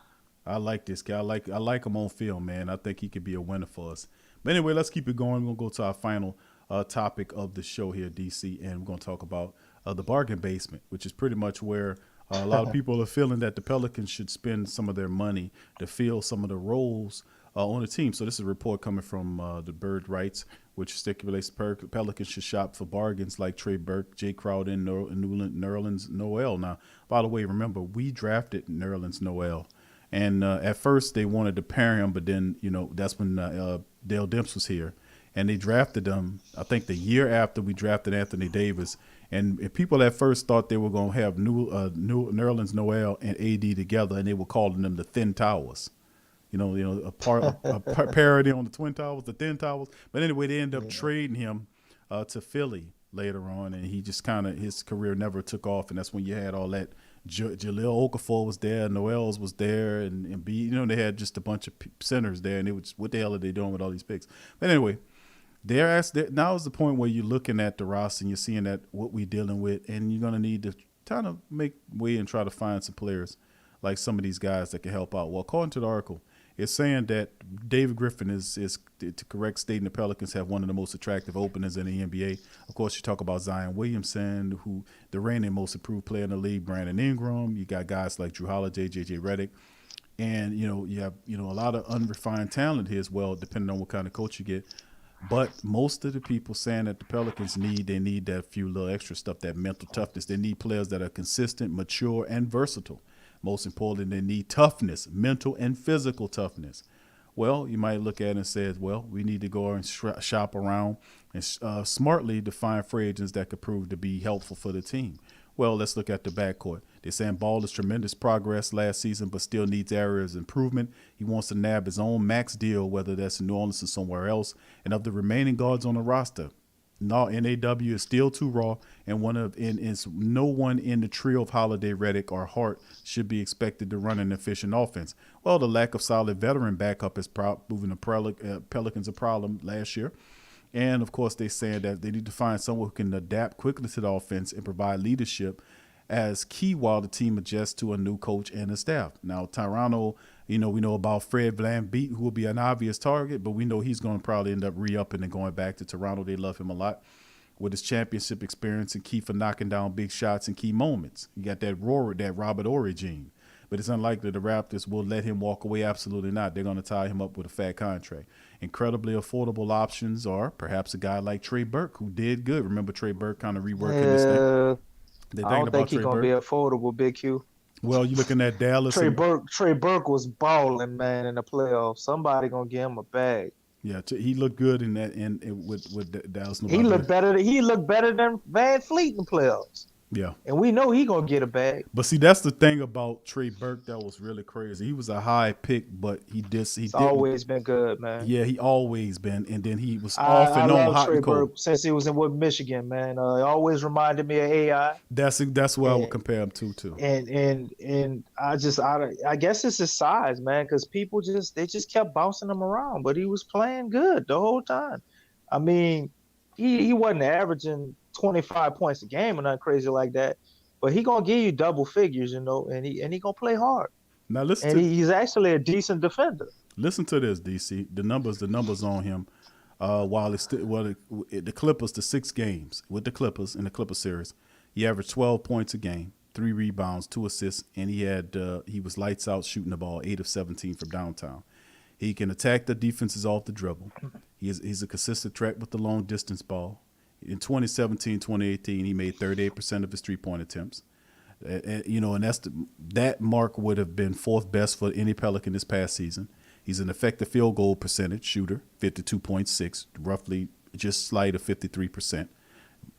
I like this guy. I like him on film, man. I think he could be a winner for us. But anyway, let's keep it going. We're gonna go to our final topic of the show here, DC, and we're gonna talk about the bargain basement, which is pretty much where a lot of people are feeling that the Pelicans should spend some of their money to fill some of the roles on the team. So this is a report coming from the Bird Rights, which stipulates Pelicans should shop for bargains like Trey Burke, Jay Crowder, and Nerlens Noel. Now, by the way, remember, we drafted Nerlens Noel. And at first they wanted to pair him, but then, that's when Dale Demps was here. And they drafted him, I think, the year after we drafted Anthony Davis. And people at first thought they were going to have Nerlens Noel and AD together, and they were calling them the Thin Towers. A parody on the Twin Towers, the Thin Towers. But anyway, they ended up trading him to Philly later on, and he just his career never took off. And that's when you had all that. Jahlil Okafor was there, Noels was there, and they had just a bunch of centers there, and it was, what the hell are they doing with all these picks? But anyway, now is the point where you're looking at the roster and you're seeing that what we're dealing with, and you're going to need to kind of make way and try to find some players like some of these guys that can help out. Well, according to the article, it's saying that David Griffin is the correct stating the Pelicans have one of the most attractive openings in the NBA. Of course, you talk about Zion Williamson, who the reigning most improved player in the league, Brandon Ingram. You got guys like Drew Holiday, J.J. Redick. And, you have, a lot of unrefined talent here as well, depending on what kind of coach you get. But most of the people saying that the Pelicans need that few little extra stuff, that mental toughness. They need players that are consistent, mature, and versatile. Most importantly, they need toughness, mental and physical toughness. Well, you might look at it and say, well, we need to go and shop around and smartly define free agents that could prove to be helpful for the team. Well, let's look at the backcourt. They're saying Ball is tremendous progress last season, but still needs areas of improvement. He wants to nab his own max deal, whether that's in New Orleans or somewhere else. And of the remaining guards on the roster, NAW is still too raw, and no one in the trio of Holiday, Redick, or Hart should be expected to run an efficient offense. Well, the lack of solid veteran backup is proving the Pelicans a problem last year. And, of course, they're saying that they need to find someone who can adapt quickly to the offense and provide leadership as key while the team adjusts to a new coach and a staff. Now, Toronto, we know about Fred VanVleet, who will be an obvious target, but we know he's going to probably end up re-upping and going back to Toronto. They love him a lot. with his championship experience and key for knocking down big shots in key moments. You got that Robert Horry gene. But it's unlikely the Raptors will let him walk away. Absolutely not. They're going to tie him up with a fat contract. Incredibly affordable options are perhaps a guy like Trey Burke, who did good. Remember Trey Burke kind of reworking this thing? I don't think he's going to be affordable, Big Q. Well, you're looking at Dallas. Trey Burke was balling, man, in the playoffs. Somebody going to give him a bag. Yeah, he looked good in that with Dallas. He looked better than Van Fleet in the playoffs. Yeah. And we know he going to get a bag. But see, that's the thing about Trey Burke that was really crazy. He was a high pick, but he's always been good, man. Yeah, he always been. And then he was off and on hot and cold. Since he was in Michigan, man. He always reminded me of AI. That's what I would compare him to. And I guess it's his size, man, because people just kept bouncing him around. But he was playing good the whole time. I mean, he wasn't averaging 25 points a game or nothing crazy like that, but he gonna give you double figures, and he gonna play hard. Now listen, he's actually a decent defender. Listen to this, DC. The numbers on him. While the Clippers, the 6 games with the Clippers in the Clippers series, he averaged 12 points a game, 3 rebounds, 2 assists, and he was lights out shooting the ball, 8 of 17 from downtown. He can attack the defenses off the dribble. He's a consistent threat with the long distance ball. In 2017-2018, he made 38% of his three-point attempts. And that mark would have been 4th best for any Pelican this past season. He's an effective field goal percentage shooter, 52.6, roughly just slight of 53%.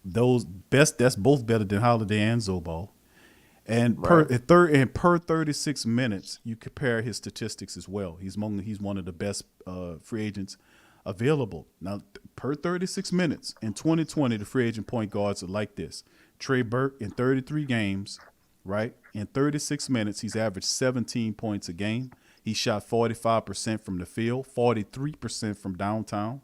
That's both better than Holiday and Zobal. And per 36 minutes, you compare his statistics as well. He's one of the best free agents available. Now, per 36 minutes in 2020, the free agent point guards are like this. Trey Burke in 33 games, right? In 36 minutes, he's averaged 17 points a game. He shot 45% from the field, 43% from downtown.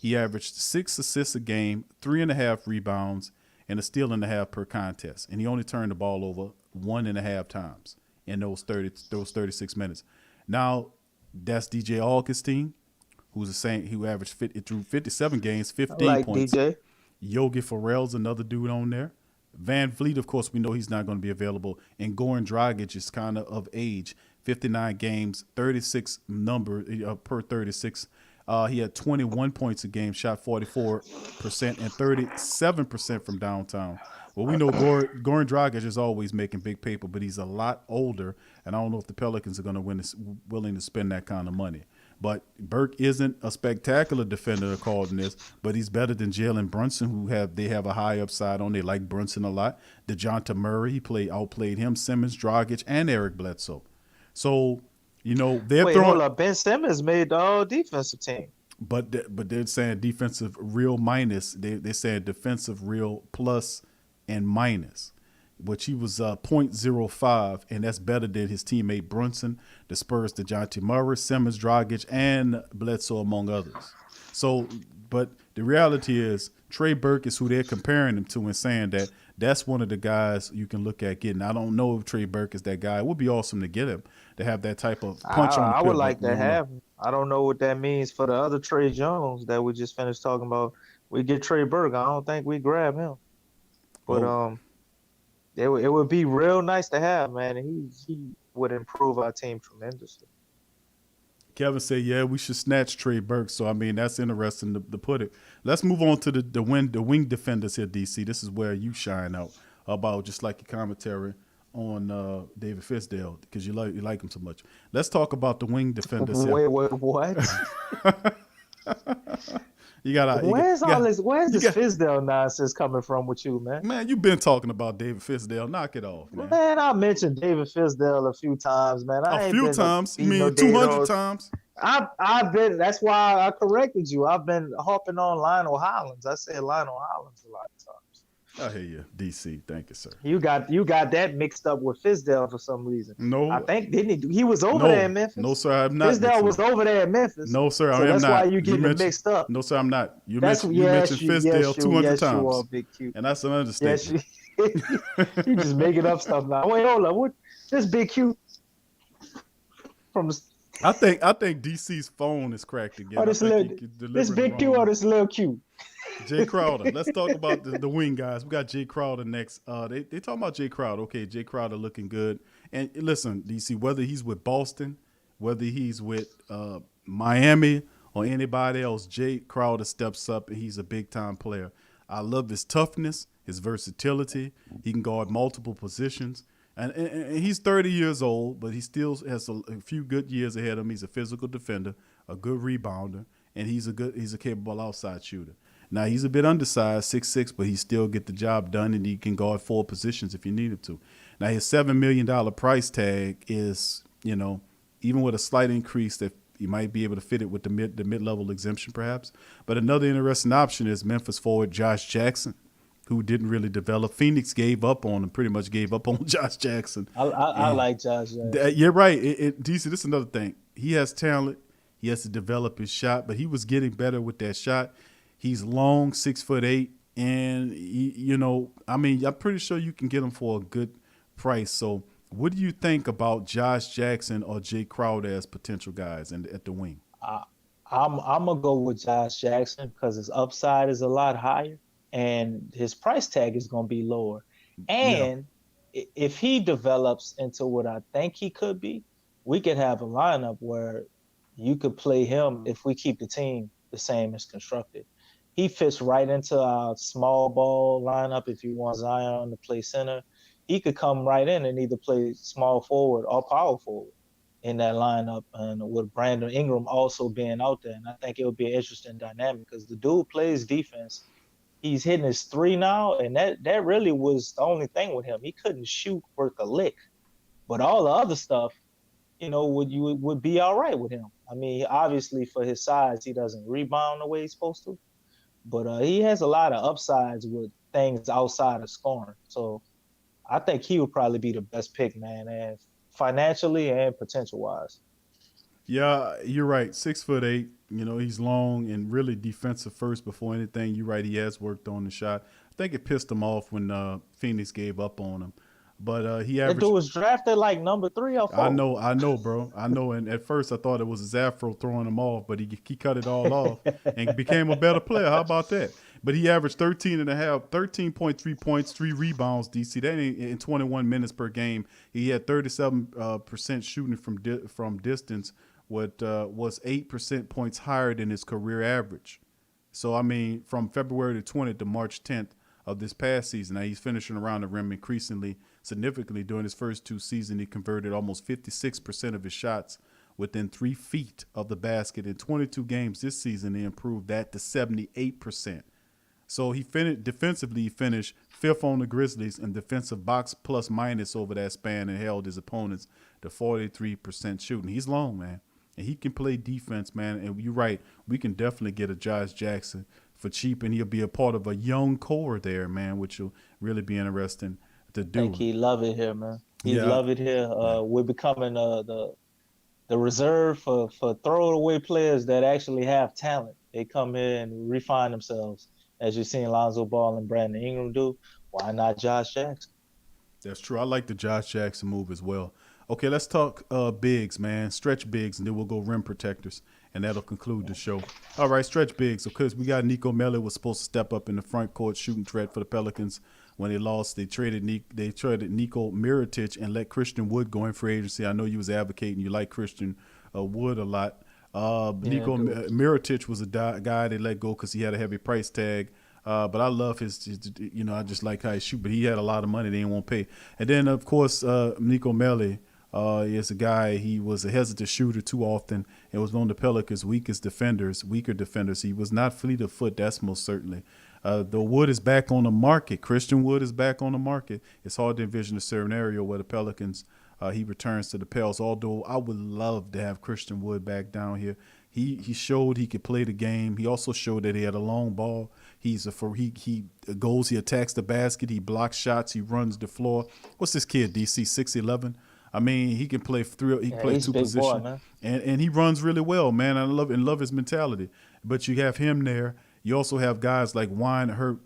He averaged 6 assists a game, 3.5 rebounds, and a steal and a half per contest. And he only turned the ball over 1.5 times in those 36 minutes. Now, that's DJ Augustine, who averaged through 57 games, 15 points. DJ. Yogi Ferrell's another dude on there. Van Vliet, of course, we know he's not going to be available. And Goran Dragic is kind of age, 59 games, 36 per 36. He had 21 points a game, shot 44% and 37% from downtown. Well, we know Goran Dragic is always making big paper, but he's a lot older, and I don't know if the Pelicans are going to willing to spend that kind of money. But Burke isn't a spectacular defender according to this, but he's better than Jalen Brunson, they have a high upside on. They like Brunson a lot. DeJounte Murray, he outplayed him, Simmons, Dragic, and Eric Bledsoe. So, hold up. Ben Simmons made the all defensive team. But they're saying defensive real minus. They're saying defensive real plus and minus, which he was 0.05, and that's better than his teammate Brunson, the Spurs, DeJounte Murray, Simmons, Dragic, and Bledsoe, among others. So, but the reality is Trey Burke is who they're comparing him to and saying that that's one of the guys you can look at getting. I don't know if Trey Burke is that guy. It would be awesome to get him, to have that type of punch on the I would like to have him. I don't know what that means for the other Trey Jones that we just finished talking about. We get Trey Burke. I don't think we grab him. But it would be real nice to have, man. And he would improve our team tremendously. Kevin said, yeah, we should snatch Trey Burke. So, I mean, that's interesting to put it. Let's move on to the wing defenders here, DC. This is where you shine out about just like your commentary on David Fisdale because you like him so much. Let's talk about the wing defenders here. Wait, what? Where's this Fisdale nonsense coming from with you, man? Man, you've been talking about David Fisdale. Knock it off, man. Man, I mentioned David Fisdale a few times, man. A few times? You mean 200 times? I've been. That's why I corrected you. I've been harping on Lionel Hollins. I said Lionel Hollins a lot of times. I hear you, DC. Thank you, sir. You got that mixed up with Fisdale for some reason. No, I think didn't he? He was over there in Memphis. No, sir, I'm not. Fisdale was over there in Memphis. No, sir, so I am that's not. That's why you getting it mixed up. No, sir, I'm not. You mentioned Fisdale 200 times. You are, Big Q. And that's an understatement. You just making up stuff now. Wait, hold on. What? This Big Q from the. I think DC's phone is cracked again. Oh, this Big Q or this little Q? Jay Crowder. Let's talk about the wing guys. We got Jay Crowder next. They talking about Jay Crowder. Okay, Jay Crowder looking good. And listen, DC, whether he's with Boston, whether he's with Miami or anybody else, Jay Crowder steps up and he's a big time player. I love his toughness, his versatility. He can guard multiple positions. And he's 30 years old, but he still has a few good years ahead of him. He's a physical defender, a good rebounder, and he's a capable outside shooter. Now, he's a bit undersized, 6'6", but he still get the job done, and he can guard 4 positions if you need him to. Now, his $7 million price tag is, even with a slight increase that you might be able to fit it with the mid-level exemption perhaps. But another interesting option is Memphis forward Josh Jackson, who didn't really develop. Phoenix gave up on him, pretty much gave up on Josh Jackson. I like Josh Jackson. You're right. DC, this is another thing. He has talent. He has to develop his shot, but he was getting better with that shot. He's long, 6'8", and I'm pretty sure you can get him for a good price. So, what do you think about Josh Jackson or Jay Crowder as potential guys at the wing? I'm gonna go with Josh Jackson because his upside is a lot higher and his price tag is gonna be lower. And if he develops into what I think he could be, we could have a lineup where you could play him if we keep the team the same as constructed. He fits right into our small ball lineup. If you want Zion to play center, he could come right in and either play small forward or power forward in that lineup. And with Brandon Ingram also being out there, and I think it would be an interesting dynamic because the dude plays defense. He's hitting his 3 now, and that really was the only thing with him. He couldn't shoot worth a lick, but all the other stuff, would be all right with him. I mean, obviously for his size, he doesn't rebound the way he's supposed to. But he has a lot of upsides with things outside of scoring. So I think he would probably be the best pick, man, and financially and potential-wise. Yeah, you're right. 6'8". He's long and really defensive first before anything. You're right. He has worked on the shot. I think it pissed him off when Phoenix gave up on him. But he averaged. That dude was drafted like number 3 or 4. I know, bro. I know. And at first I thought it was his afro throwing him off, but he cut it all off and became a better player. How about that? But he averaged 13.3 points, 3 rebounds, DC. That ain't in 21 minutes per game. He had 37% shooting from distance, what was 8% points higher than his career average. So, from February the 20th to March 10th of this past season, now he's finishing around the rim increasingly significantly. During his first 2 seasons, he converted almost 56% of his shots within 3 feet of the basket. In 22 games this season, he improved that to 78%. So he defensively, he finished 5th on the Grizzlies in defensive box plus minus over that span and held his opponents to 43% shooting. He's long, man. And he can play defense, man. And you're right, we can definitely get a Josh Jackson for cheap, and he'll be a part of a young core there, man, which will really be interesting to do. I think he love it here, man. He love it here. We're becoming the reserve for throwaway players that actually have talent. They come here and refine themselves, as you've seen Lonzo Ball and Brandon Ingram do. Why not Josh Jackson? That's true. I like the Josh Jackson move as well. Okay, let's talk bigs, man. Stretch bigs, and then we'll go rim protectors, and that'll conclude the show. All right, stretch bigs. Because we got Nico Melli was supposed to step up in the front court shooting threat for the Pelicans. When they lost, they traded Nico Mirotic and let Christian Wood go in free agency. I know you was advocating you like Christian Wood a lot. Nico Mirotic was a guy they let go because he had a heavy price tag. But I love his, I just like how he shoot. But he had a lot of money they didn't want to pay. And then, of course, Nico Melli is a guy, he was a hesitant shooter too often. It was one of the Pelicans' weaker defenders. He was not fleet of foot, that's most certainly. Though Wood is back on the market, Christian Wood is back on the market, it's hard to envision a scenario where the Pelicans, he returns to the Pels, although I would love to have Christian Wood back down here. He showed he could play the game. He also showed that he had a long ball. He goes, he attacks the basket, he blocks shots, he runs the floor. What's this kid, DC, 6'11"? He can play two positions, boy, and he runs really well, man. I love his mentality. But you have him there. You also have guys like Gomez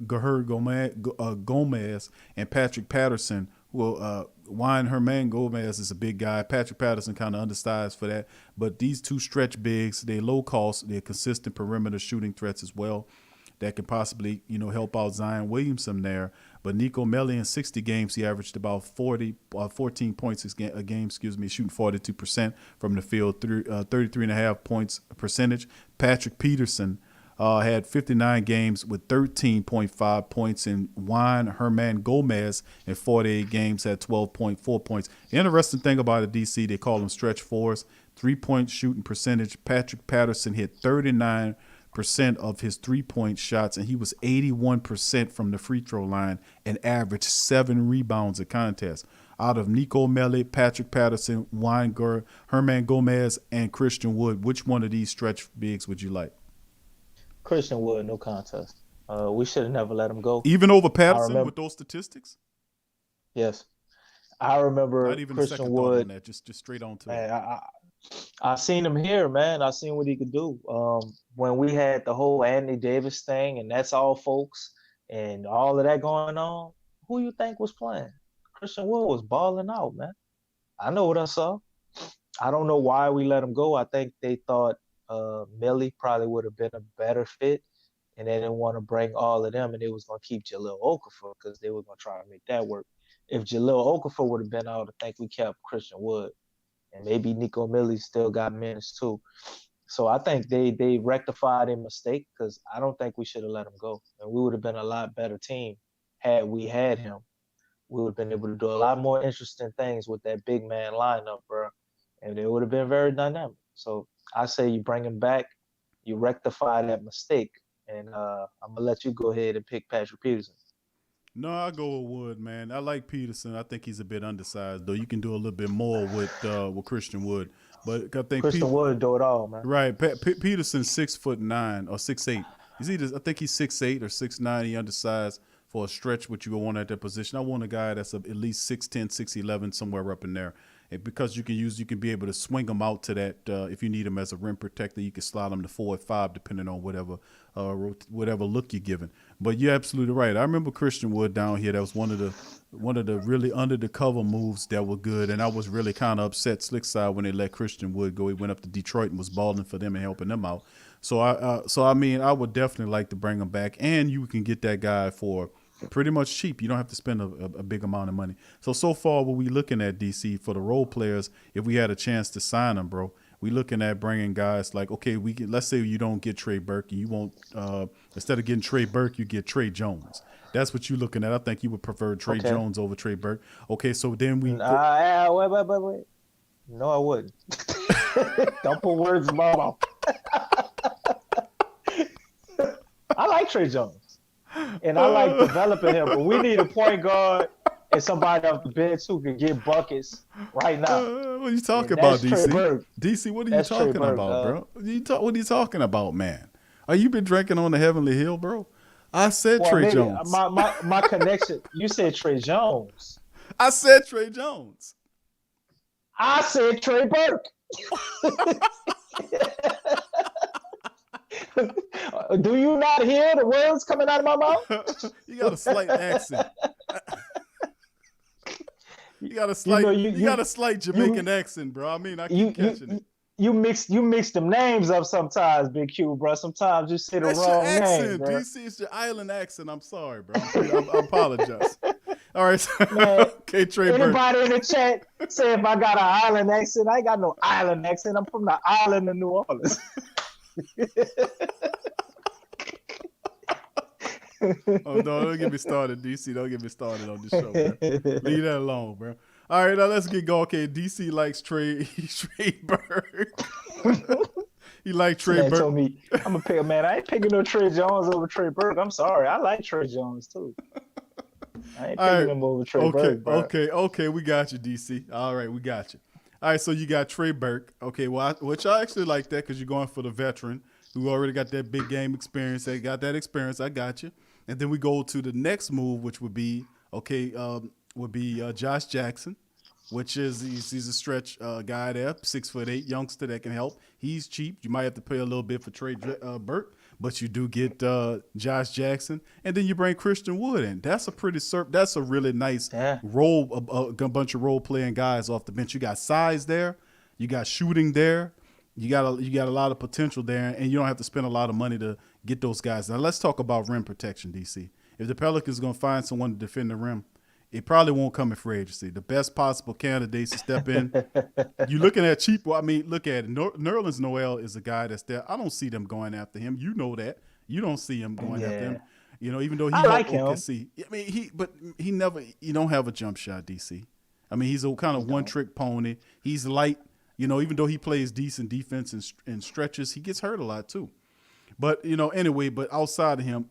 and Patrick Patterson. Herman Gomez is a big guy. Patrick Patterson kind of undersized for that. But these two stretch bigs, they're low cost. They're consistent perimeter shooting threats as well. that can possibly, help out Zion Williamson there. But Nico Melli in 60 games, he averaged about 14 points a game, shooting 42% from the field, 33.5 points percentage. Patrick Peterson had 59 games with 13.5 points, and Juan Herman Gomez in 48 games had 12.4 points. The interesting thing about it, DC, they call them stretch fours. 3-point shooting percentage. Patrick Patterson hit 39% of his 3-point shots, and he was 81% from the free throw line and averaged 7 rebounds a contest. Out of Nico Melli, Patrick Patterson, Herman Gomez, and Christian Wood, which one of these stretch bigs would you like? Christian Wood, no contest. We should have never let him go. Even over Patterson with those statistics? Yes. I remember Not even Christian a second Wood. thought on that, just straight on to it. I seen him here, man. I seen what he could do. When we had the whole Anthony Davis thing, and that's all folks, and all of that going on, who you think was playing? Christian Wood was balling out, man. I know what I saw. I don't know why we let him go. I think they thought Millie probably would have been a better fit, and they didn't want to bring all of them, and they was going to keep Jahlil Okafor because they were going to try to make that work. If Jahlil Okafor would have been out, I think we kept Christian Wood. And maybe Nico Millie still got minutes too. So I think they rectified a mistake because I don't think we should have let him go. And we would have been a lot better team had we had him. We would have been able to do a lot more interesting things with that big man lineup, bro. And it would have been very dynamic. So I say you bring him back, you rectify that mistake, and I'm going to let you go ahead and pick Patrick Peterson. No, I'll go with Wood, man. I like Peterson. I think he's a bit undersized, though. You can do a little bit more with Christian Wood. But I think Christian Wood do it all, man. Right. Peterson's 6'9" or 6'8". I think he's 6'8" or 6'9". He undersized for a stretch, what you would want at that position. I want a guy that's at least 6'10", 6'11", somewhere up in there. And because you can be able to swing him out to that. If you need him as a rim protector, you can slide him to 4 or 5, depending on whatever look you're giving. But you're absolutely right. I remember Christian Wood down here. That was one of the really under the cover moves that were good. And I was really kind of upset Slick side when they let Christian Wood go. He went up to Detroit and was balling for them and helping them out. So I would definitely like to bring him back. And you can get that guy for pretty much cheap. You don't have to spend a big amount of money. So far, what we looking at, DC, for the role players, if we had a chance to sign them, bro, we looking at bringing guys like, okay, let's say you don't get Trey Burke, and you won't, instead of getting Trey Burke, you get Trey Jones. That's what you're looking at. I think you would prefer Trey Jones over Trey Burke. Okay, so then we. Wait. No, I wouldn't. Don't put words in my mouth. I like Trey Jones. And I like developing him, but we need a point guard and somebody off the bench who can get buckets right now. What are you talking about, DC? DC, what are you talking about, bro? What are you talking about, man? You been drinking on the Heavenly Hill, bro? I said Trey Jones. My connection. You said Trey Jones. I said Trey Jones. I said Trey Burke. Do you not hear the words coming out of my mouth? You got a slight accent. You got a slight Jamaican accent, bro. I mean, I keep catching it. You mix them names up sometimes, Big Q, bro. Sometimes you say the That's wrong your accent, name, bro. DC. It's your island accent. I'm sorry, bro. I apologize. All right. So, Man, okay, Trey Burke. Anybody in the chat say if I got an island accent? I ain't got no island accent. I'm from the island of New Orleans. Oh, no, don't get me started, DC. Don't get me started on this show, bro. Leave that alone, bro. All right, now let's get going. Okay, DC likes Trey Burke. He like Trey Burke. Told me, I'm going to pick, man, I ain't picking no Trey Jones over Trey Burke. I'm sorry. I like Trey Jones, too. I ain't picking him over Trey Burke, bro. Okay, we got you, DC. All right, we got you. All right, so you got Trey Burke. Okay, which I actually like that because you're going for the veteran who already got that big game experience. They got that experience. I got you. And then we go to the next move, which would be Josh Jackson, which is he's a stretch guy there, 6'8", youngster that can help. He's cheap. You might have to pay a little bit for Trey Burke, but you do get Josh Jackson, and then you bring Christian Wood in. That's a really nice role, a bunch of role playing guys off the bench. You got size there, you got shooting there, You got a lot of potential there, and you don't have to spend a lot of money to get those guys. Now let's talk about rim protection, DC. If the Pelicans are going to find someone to defend the rim, it probably won't come in free agency. The best possible candidates to step in. You're looking at cheap. Well, I mean, look at it. Nerlens Noel is a guy that's there. I don't see them going after him. You know that. You don't see him going after him. You know, even though he like him. OKC. I mean, he never. You don't have a jump shot, DC. I mean, he's a kind of one-trick pony. He's light. You know, even though he plays decent defense and stretches, he gets hurt a lot too. But, you know, anyway, but outside of him,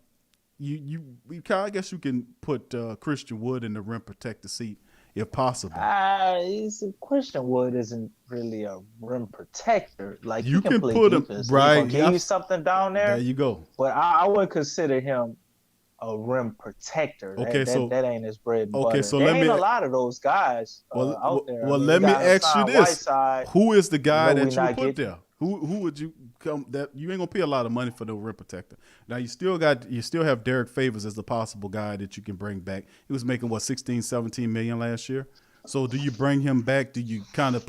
I guess you can put Christian Wood in the rim protector seat if possible. Christian Wood isn't really a rim protector. Like, you he can play put defense. him right. He give you something down there. There you go. But I wouldn't consider him a rim protector. That ain't his bread and butter. So there ain't a lot of those guys out there. Well, let me ask you this: Whiteside, who is the guy that you put getting there? Who would you come that you ain't gonna pay a lot of money for the rim protector? Now you still have Derek Favors as the possible guy that you can bring back. He was making 16-17 million last year. So do you bring him back? Do you kind of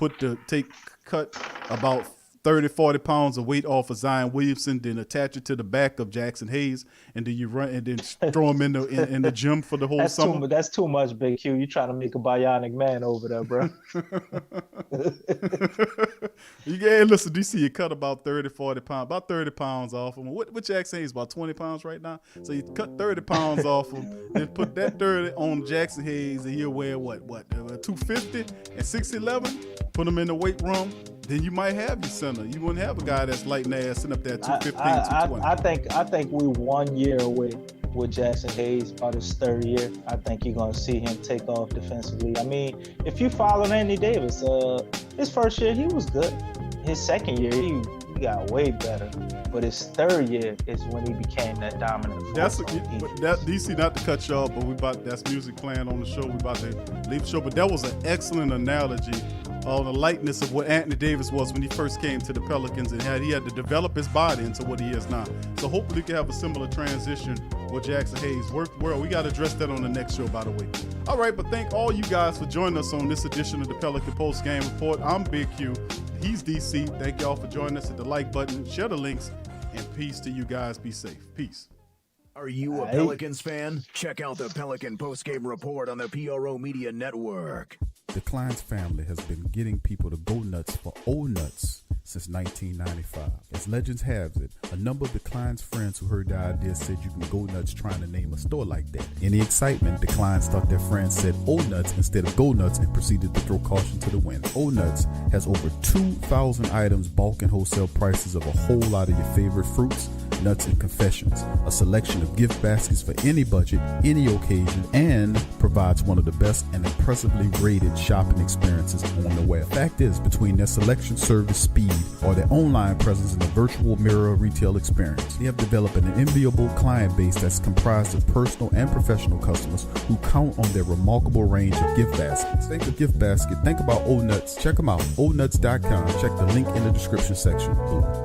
cut about 30-40 pounds of weight off of Zion Williamson, then attach it to the back of Jackson Hayes, and do you run and then throw him in the gym for the whole summer? That's too much, Big Q. You trying to make a bionic man over there, bro. Listen, DC, you cut about 30-40 pounds, about 30 pounds off him. What Jackson Hayes, about 20 pounds right now? So you cut 30 pounds off him, then put that 30 on Jackson Hayes, and he'll wear 250 and 6'11", put him in the weight room. Then you might have your center. You wouldn't have a guy that's light and ass sitting up there 215, 220. I think we 1 year away with Jackson Hayes, about his third year. I think you're going to see him take off defensively. I mean, if you follow Anthony Davis, his first year, he was good. His second year, he got way better. But his third year is when he became that dominant force. DC, not to cut you off, but that's music playing on the show. We about to leave the show. But that was an excellent analogy on the lightness of what Anthony Davis was when he first came to the Pelicans, and he had to develop his body into what he is now. So hopefully we can have a similar transition with Jackson Hayes. We got to address that on the next show, by the way. All right, but thank all you guys for joining us on this edition of the Pelican Post Game Report. I'm Big Q. He's DC. Thank y'all for joining us. Hit the like button, share the links, and peace to you guys. Be safe. Peace. Are you a Pelicans fan? Check out the Pelican Post Game Report on the PRO Media Network. The Kleins family has been getting people to go nuts for old nuts since 1995. As legends have it, a number of the Kleins friends who heard the idea said you can go nuts trying to name a store like that. In the excitement, the Kleins thought their friends said old nuts instead of go nuts and proceeded to throw caution to the wind. Old Nuts has over 2,000 items, bulk and wholesale prices of a whole lot of your favorite fruits, nuts, and confections, a selection of gift baskets for any budget, any occasion, and provides one of the best and impressively rated shopping experiences on the web. Fact is, between their selection, service, speed, or their online presence in the virtual mirror retail experience, they have developed an enviable client base that's comprised of personal and professional customers who count on their remarkable range of gift baskets. Think of gift basket, think about Old Nuts. Check them out, oldnuts.com. Check the link in the description section below.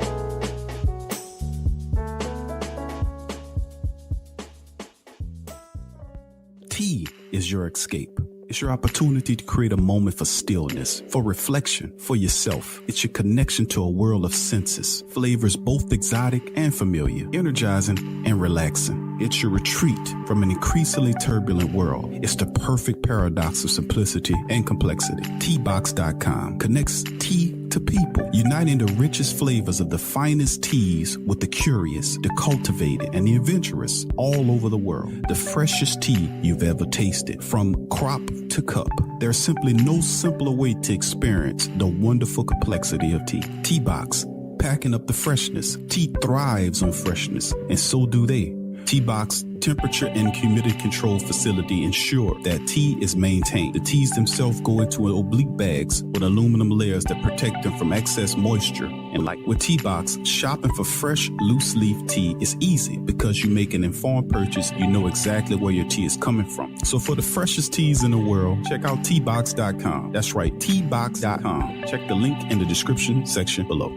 Tea is your escape. It's your opportunity to create a moment for stillness, for reflection, for yourself. It's your connection to a world of senses, flavors both exotic and familiar, energizing and relaxing. It's your retreat from an increasingly turbulent world. It's the perfect paradox of simplicity and complexity. Teabox.com connects tea to people, uniting the richest flavors of the finest teas with the curious, the cultivated, and the adventurous all over the world. The freshest tea you've ever tasted, from crop to cup. There's simply no simpler way to experience the wonderful complexity of tea. Teabox, packing up the freshness. Tea thrives on freshness, and so do they. Teabox temperature and humidity control facility ensure that tea is maintained. The teas themselves go into oblique bags with aluminum layers that protect them from excess moisture and light. With Teabox, shopping for fresh, loose leaf tea is easy because you make an informed purchase. You know exactly where your tea is coming from. So for the freshest teas in the world, check out Teabox.com. That's right, Teabox.com. Check the link in the description section below.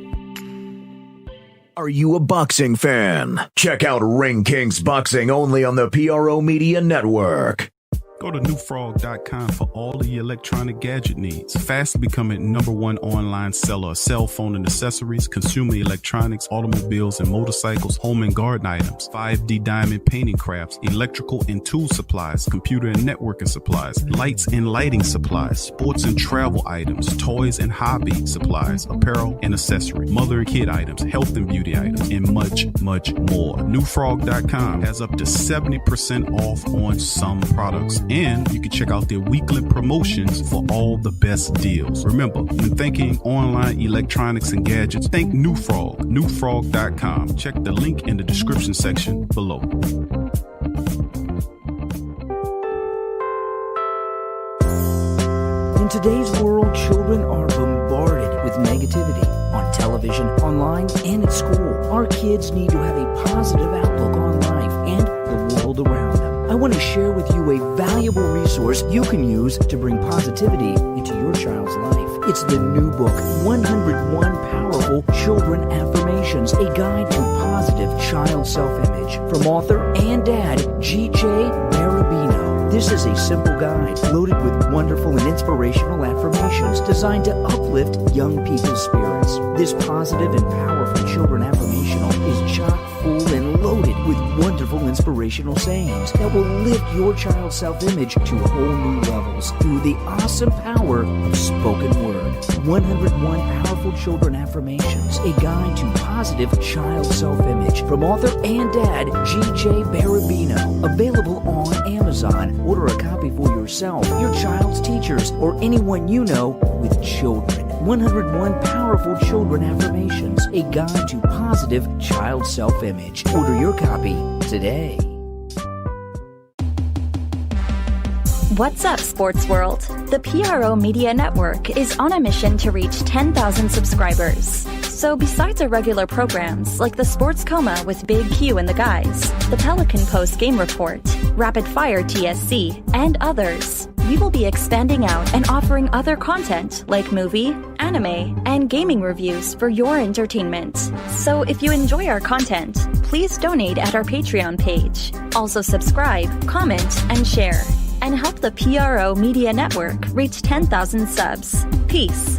Are you a boxing fan? Check out Ring Kings Boxing only on the PRO Media Network. Go to newfrog.com for all of your electronic gadget needs. Fast becoming #1 online seller of cell phone and accessories, consumer electronics, automobiles and motorcycles, home and garden items, 5D diamond painting crafts, electrical and tool supplies, computer and networking supplies, lights and lighting supplies, sports and travel items, toys and hobby supplies, apparel and accessory, mother and kid items, health and beauty items, and much, much more. Newfrog.com has up to 70% off on some products. And you can check out their weekly promotions for all the best deals. Remember, when thinking online electronics and gadgets, think New Frog. Newfrog.com. Check the link in the description section below. In today's world, children are bombarded with negativity on television, online, and at school. Our kids need to have a positive outlook on life and the world around them. I want to share with you a valuable resource you can use to bring positivity into your child's life. It's the new book, 101 Powerful Children Affirmations, a guide to positive child self-image, from author and dad, G.J. Barabino. This is a simple guide loaded with wonderful and inspirational affirmations designed to uplift young people's spirits. This positive and powerful children affirmational is chock full and loaded with wonderful inspirational sayings that will lift your child's self-image to whole new levels through the awesome power of spoken word. 101 Powerful Children Affirmations, a guide to positive child self-image, from author and dad G.J. Barabino. Available on Amazon. Order a copy for yourself, your child's teachers, or anyone you know with children. 101 Powerful Children Affirmations, a guide to positive child self-image. Order your copy today. What's up, sports world? The PRO Media Network is on a mission to reach 10,000 subscribers. So besides our regular programs like the Sports Coma with Big Q and the guys, the Pelican Post Game Report, Rapid Fire TSC, and others, we will be expanding out and offering other content like movie, anime, and gaming reviews for your entertainment. So if you enjoy our content, please donate at our Patreon page. Also subscribe, comment, and share. And help the PRO Media Network reach 10,000 subs. Peace.